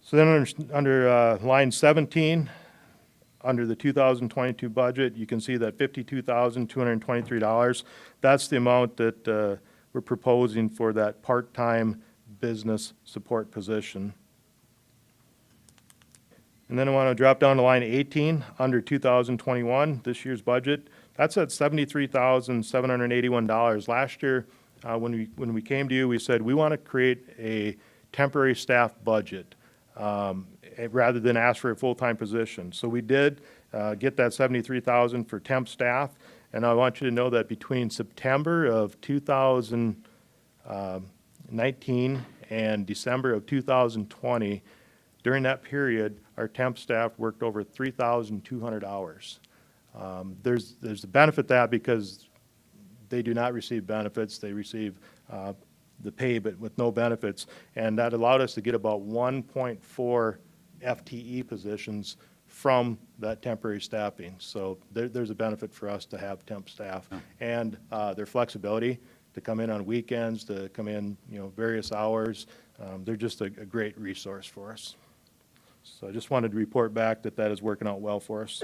So then under line 17, under the 2022 budget, you can see that $52,223. That's the amount that we're proposing for that part-time business support position. And then I want to drop down to line 18, under 2021, this year's budget. That's at $73,781. Last year, when we came to you, we said we want to create a temporary staff budget rather than ask for a full-time position. So we did get that $73,000 for temp staff, and I want you to know that between September of 2019 and December of 2020, during that period, our temp staff worked over 3,200 hours. There's a benefit to that because they do not receive benefits. They receive the pay, but with no benefits. And that allowed us to get about 1.4 FTE positions from that temporary staffing. So there's a benefit for us to have temp staff. And their flexibility to come in on weekends, to come in, you know, various hours. They're just a great resource for us. So I just wanted to report back that that is working out well for us.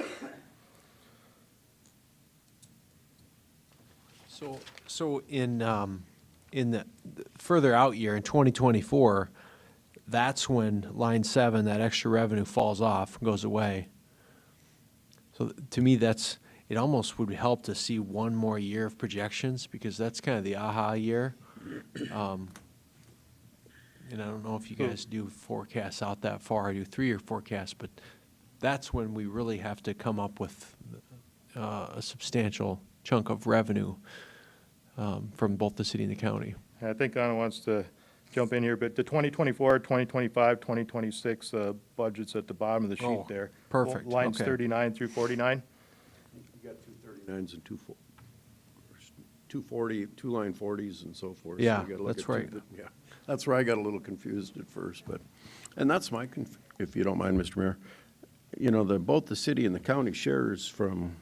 So in the further out year, in 2024, that's when line 7, that extra revenue falls off, goes away. So to me, it almost would help to see one more year of projections, because that's kind of the aha year. And I don't know if you guys do forecasts out that far. I do 3-year forecasts, but that's when we really have to come up with a substantial chunk of revenue from both the city and the county. I think Anna wants to jump in here, but the 2024, 2025, 2026 budget's at the bottom of the sheet Oh, there. perfect. Lines Okay. 39 through 49. You got 239s and 240, 2 line 40s and so forth. So Yeah, you gotta look that's at right. Yeah, that's where I got a little confused at first, but, and that's my, if you don't mind, Mr. Mayor. You know, both the city and the county shares from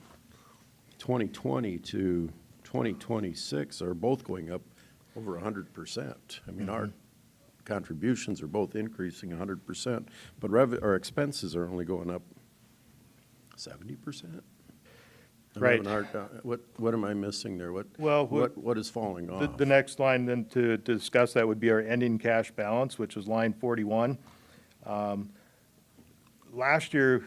2020 to 2026 are both going up over 100%. I mean, our contributions are both increasing 100%, but our expenses are only going up 70%. I'm Right. having a hard time. What am I missing there? What is falling off? The next line then to discuss that would be our ending cash balance, which is line 41. Last year,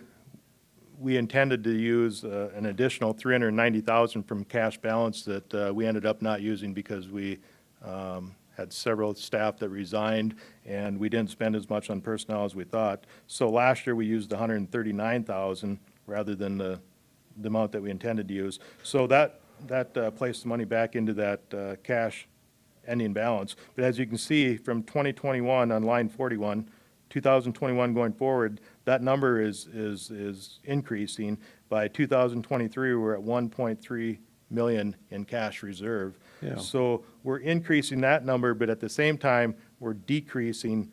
we intended to use an additional $390,000 from cash balance that we ended up not using because we had several staff that resigned, and we didn't spend as much on personnel as we thought. So last year, we used $139,000 rather than the amount that we intended to use. So that placed the money back into that cash ending balance. But as you can see, from 2021 on line 41, 2021 going forward, that number is increasing. By 2023, we're at 1.3 million in cash reserve. Yeah. So we're increasing that number, but at the same time, we're decreasing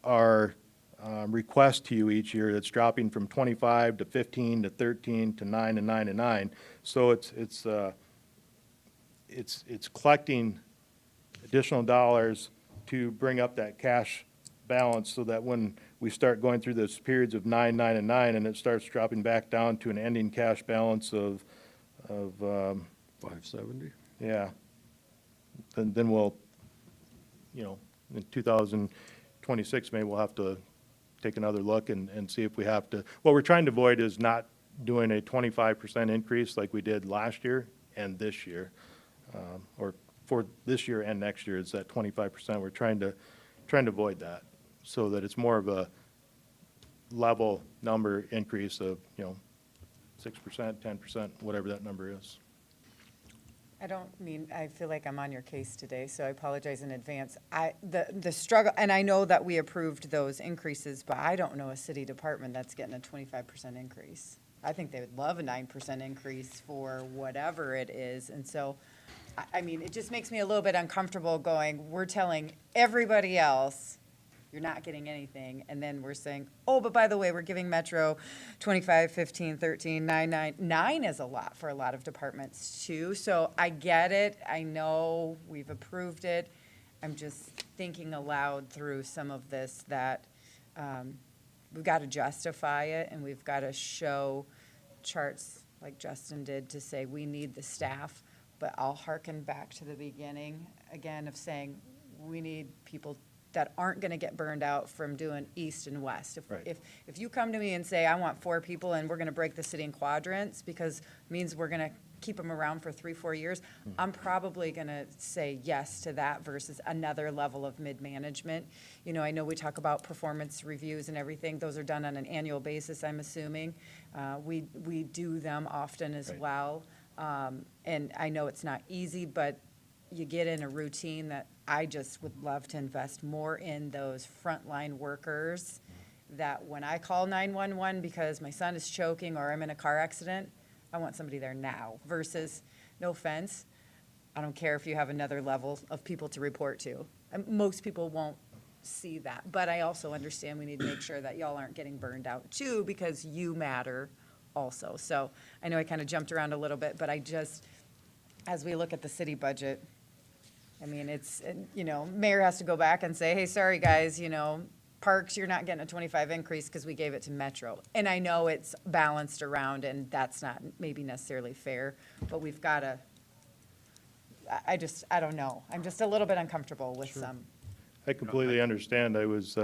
our request to you each year. That's dropping from 25 to 15 to 13 to 9 and 9 and 9. So it's collecting additional dollars to bring up that cash balance so that when we start going through those periods of 9, 9, and 9, and it starts dropping back down to an ending cash balance of 570? yeah, then we'll, you know, in 2026, maybe we'll have to take another look and see if we have to. What we're trying to avoid is not doing a 25% increase like we did last year and this year, or for this year and next year. It's that 25%. We're trying to avoid that so that it's more of a level number increase of, you know, 6%, 10%, whatever that number is. I feel like I'm on your case today, so I apologize in advance. The struggle, and I know that we approved those increases, but I don't know a city department that's getting a 25% increase. I think they would love a 9% increase for whatever it is, and so, I mean, it just makes me a little bit uncomfortable going, we're telling everybody else, you're not getting anything, and then we're saying, oh, but by the way, we're giving Metro 25, 15, 13, 9, 9. 9 is a lot for a lot of departments, too, so I get it. I know we've approved it. I'm just thinking aloud through some of this that we've got to justify it, and we've got to show charts like Justin did to say we need the staff, but I'll hearken back to the beginning again of saying we need people that aren't going to get burned out from doing east and west. Right. If you come to me and say, I want 4 people and we're going to break the city in quadrants because it means we're going to keep them around for 3-4 years, I'm probably going to say yes to that versus another level of mid-management. You know, I know we talk about performance reviews and everything. Those are done on an annual basis, I'm assuming. We do them often as Right. well. And I know it's not easy, but you get in a routine that I just would love to invest more in those frontline workers that when I call 911 because my son is choking or I'm in a car accident, I want somebody there now versus, no offense, I don't care if you have another level of people to report to. And most people won't see that, but I also understand we need to make sure that y'all aren't getting burned out too because you matter also. So I know I kind of jumped around a little bit, but I just, as we look at the city budget, I mean, it's, you know, mayor has to go back and say, hey, sorry, guys, you know, parks, you're not getting a 25 increase because we gave it to Metro. And I know it's balanced around, and that's not maybe necessarily fair, but we've got to, I don't know. I'm just a little bit uncomfortable with some. I completely understand. I was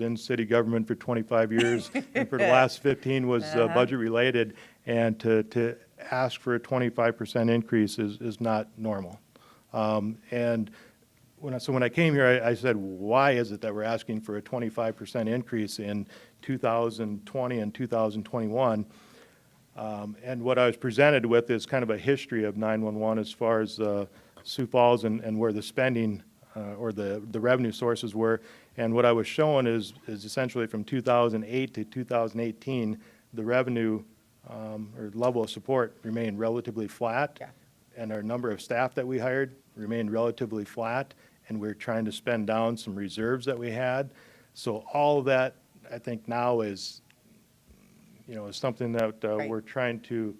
in city government for 25 years, and for the last 15 was budget related, and to ask for a 25% increase is not normal. And when I came here, I said, why is it that we're asking for a 25% increase in 2020 and 2021? And what I was presented with is kind of a history of 911 as far as Sioux Falls and where the spending or the revenue sources were. And what I was showing is essentially from 2008 to 2018, the revenue or level of support remained relatively flat. Yeah. And our number of staff that we hired remained relatively flat, and we're trying to spend down some reserves that we had. So all of that, I think now is, you know, is something that Right. we're trying to,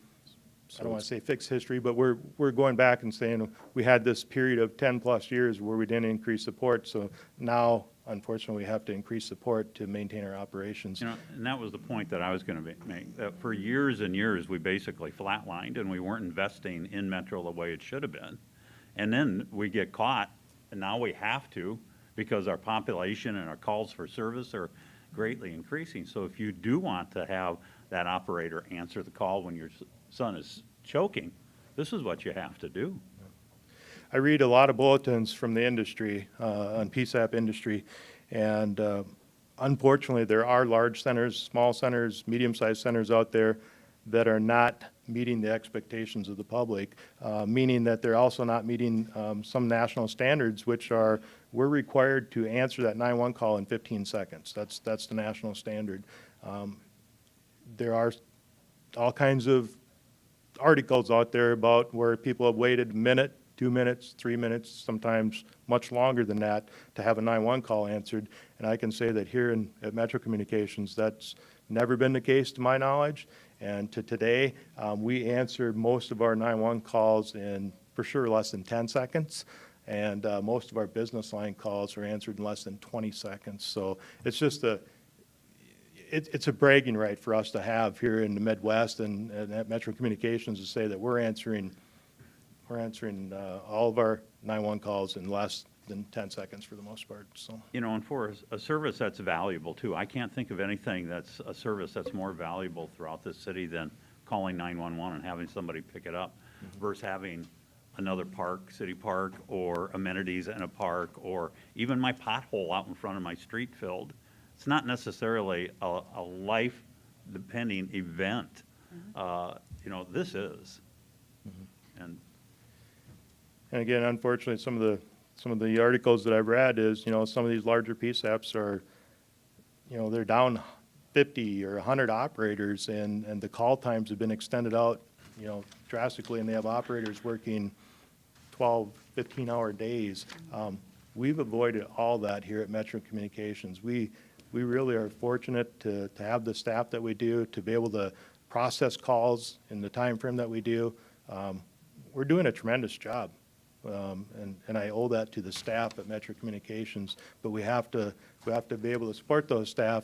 I don't want to say fix history, but we're going back and saying we had this period of 10-plus years where we didn't increase support, so now, unfortunately, we have to increase support to maintain our operations. You know, and that was the point that I was going to make. That for years and years, we basically flatlined, and we weren't investing in Metro the way it should have been. And then we get caught, and now we have to, because our population and our calls for service are greatly increasing. So if you do want to have that operator answer the call when your son is choking, this is what you have to do. I read a lot of bulletins from the industry, on PSAP industry, and unfortunately, there are large centers, small centers, medium-sized centers out there that are not meeting the expectations of the public, meaning that they're also not meeting some national standards, which are, we're required to answer that 911 call in 15 seconds. That's the national standard. There are all kinds of articles out there about where people have waited a minute, 2 minutes, 3 minutes, sometimes much longer than that to have a 911 call answered. And I can say that here at Metro Communications, that's never been the case to my knowledge. And to today, we answered most of our 911 calls in, for sure, less than 10 seconds. And most of our business line calls are answered in less than 20 seconds. So it's just it's a bragging right for us to have here in the Midwest and at Metro Communications to say that we're answering all of our 911 calls in less than 10 seconds for the most part, so. You know, and for a service that's valuable too, I can't think of anything that's a service that's more valuable throughout this city than calling 911 and having somebody pick it up versus having another park, city park, or amenities in a park, or even my pothole out in front of my street filled. It's not necessarily a life-depending event. You know, this is. And again, unfortunately, some of the articles that I've read is, you know, some of these larger PSAPs are, you know, they're down 50 or 100 operators, and the call times have been extended out, you know, drastically, and they have operators working 12, 15-hour days. We've avoided all that here at Metro Communications. We really are fortunate to have the staff that we do, to be able to process calls in the time frame that we do. We're doing a tremendous job. And I owe that to the staff at Metro Communications, but we have to be able to support those staff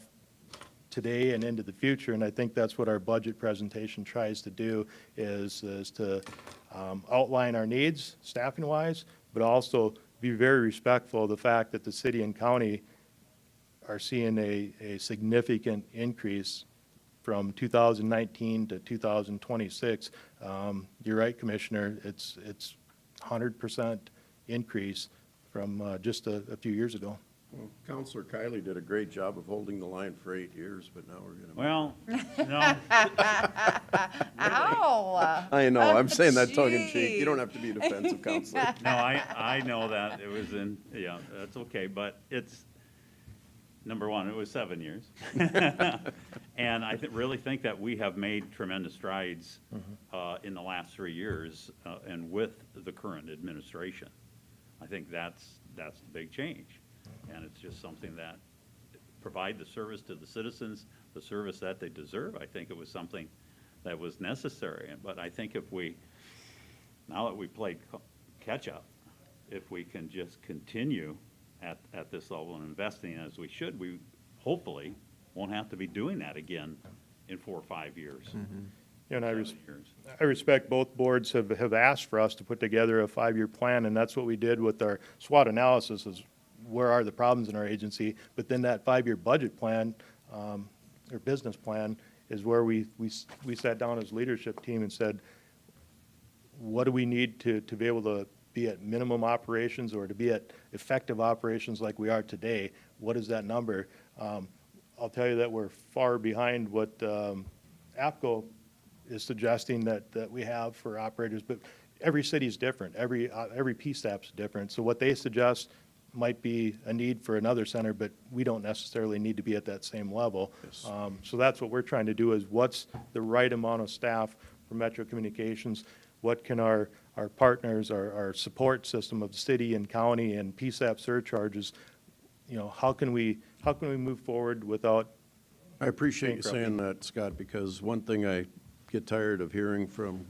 today and into the future, and I think that's what our budget presentation tries to do, is to outline our needs staffing-wise, but also be very respectful of the fact that the city and county are seeing a significant increase from 2019 to 2026. You're right, Commissioner, it's 100% increase from just a few years ago. Well, Counselor Kiley did a great job of holding the line for 8 years, but now we're going to. Well, no, Ow! I know, I'm saying that tongue in cheek. You don't have to be defensive, Counselor. no, I know that it was in, yeah, that's okay, but it's, number one, it was 7 years. And I really think that we have made tremendous strides in the last 3 years and with the current administration. I think that's the big change. And it's just something that provide the service to the citizens, the service that they deserve. I think it was something that was necessary. But I think if we, now that we played catch up, if we can just continue at this level and investing as we should, we hopefully won't have to be doing that again in 4 or 5 years. And I 7 years. respect both boards have asked for us to put together a 5-year plan, and that's what we did with our SWOT analysis, is where are the problems in our agency. But then that 5-year budget plan, or business plan, is where we sat down as a leadership team and said, what do we need to be able to be at minimum operations or to be at effective operations like we are today? What is that number? I'll tell you that we're far behind what APCO is suggesting that we have for operators, but every city is different. Every PSAP is different. So what they suggest might be a need for another center, but we don't necessarily need to be at that same level. Yes. So that's what we're trying to do, is what's the right amount of staff for Metro Communications? What can our partners, our support system of the city and county and PSAP surcharges, you know, how can we move forward without? I appreciate you Bankrupting. saying that, Scott, because one thing I get tired of hearing from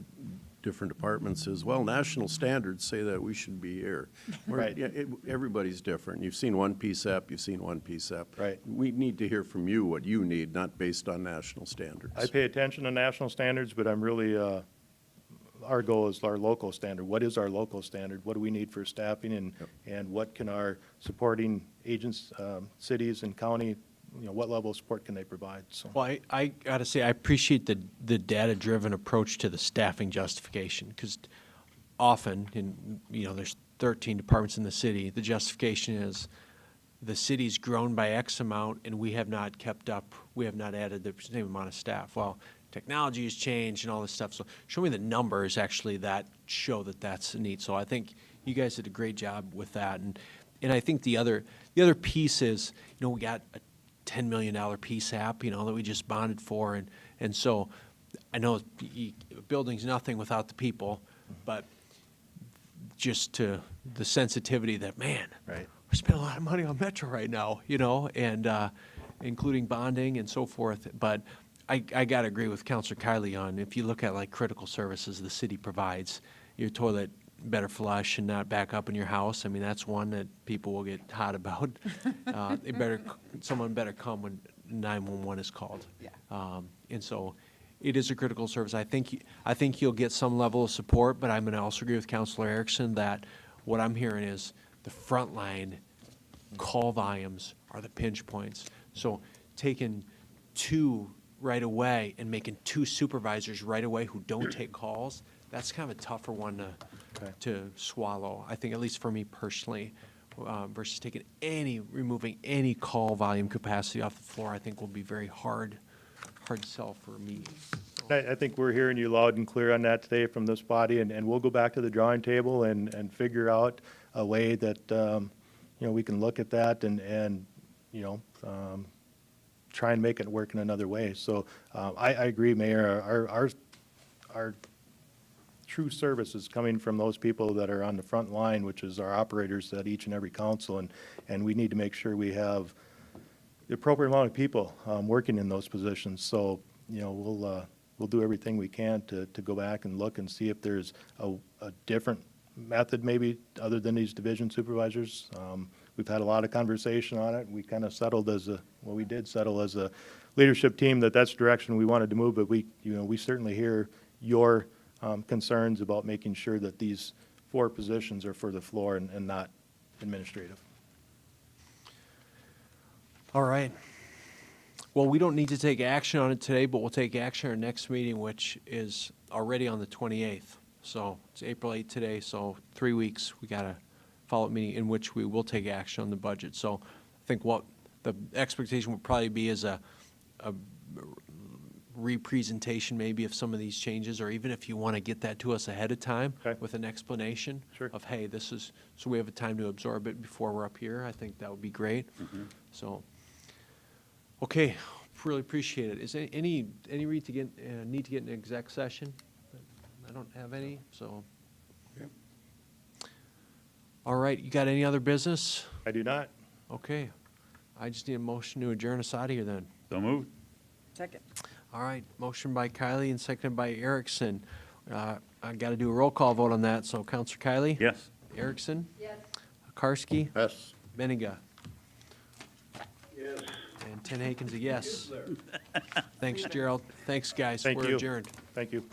different departments is, well, national standards say that we should be here. Right. Yeah, everybody's different. You've seen one PSAP, you've seen one PSAP. Right. We need to hear from you what you need, not based on national standards. I pay attention to national standards, but I'm really, our goal is our local standard. What is our local standard? What do we need for staffing, and what can our supporting agents, cities and county what level of support can they provide, so. Well, I gotta say, I appreciate the data-driven approach to the staffing justification, because often, there's 13 departments in the city, the justification is the city's grown by X amount and we have not kept up, we have not added the same amount of staff. Well, technology has changed and all this stuff, so show me the numbers actually that show that that's a need. So I think you guys did a great job with that, and I think the other piece is, we got a $10 million PSAP, that we just bonded for, and so I know a building's nothing without the people, but just to the sensitivity that, man, Right. we're spending a lot of money on Metro right now, and including bonding and so forth. But I got to agree with Councilor Kiley on, if you look at like critical services the city provides, your toilet better flush and not back up in your house. I mean, that's one that people will get hot about. Someone better come when 911 is called. Yeah. And so it is a critical service. I think you'll get some level of support, but I'm going to also agree with Councilor Erickson that what I'm hearing is the frontline call volumes are the pinch points. So taking 2 right away and making 2 supervisors right away who don't take calls, that's kind of a tougher one to swallow, I think, at least for me personally, versus removing any call volume capacity off the floor, I think will be very hard sell for me. I think we're hearing you loud and clear on that today from this body, and we'll go back to the drawing table and figure out a way that, we can look at that and try and make it work in another way. So I agree, Mayor, our true service is coming from those people that are on the front line, which is our operators at each and every council, and we need to make sure we have the appropriate amount of people working in those positions. So, we'll do everything we can to go back and look and see if there's a different method maybe other than these division supervisors. We've had a lot of conversation on it. We kind of settled we did settle as a leadership team that's the direction we wanted to move, but we certainly hear your concerns about making sure that these 4 positions are for the floor and not administrative. All right. Well, we don't need to take action on it today, but we'll take action at our next meeting, which is already on the 28th. So it's April 8th today, so 3 weeks, we got a follow-up meeting in which we will take action on the budget. So I think what the expectation would probably be is a representation maybe of some of these changes, or even if you want to get that to us ahead of time Okay. with an explanation Sure. of, hey, this is, so we have a time to absorb it before we're up here. I think that would be great. So, okay, really appreciate it. Is there any need to get an exec session? I don't have any, so. Okay. All right, you got any other business? I do not. Okay, I just need a motion to adjourn us out of here then. So moved. Second. All right, motion by Kiley and seconded by Erickson. I got to do a roll call vote on that, so Counselor Kiley? Yes. Erickson? Yes. Karski? Yes. Benninga? Yes. And Ten Haken's a yes. Thanks, Gerald. Thanks, guys. Thank We're you. adjourned. Thank you.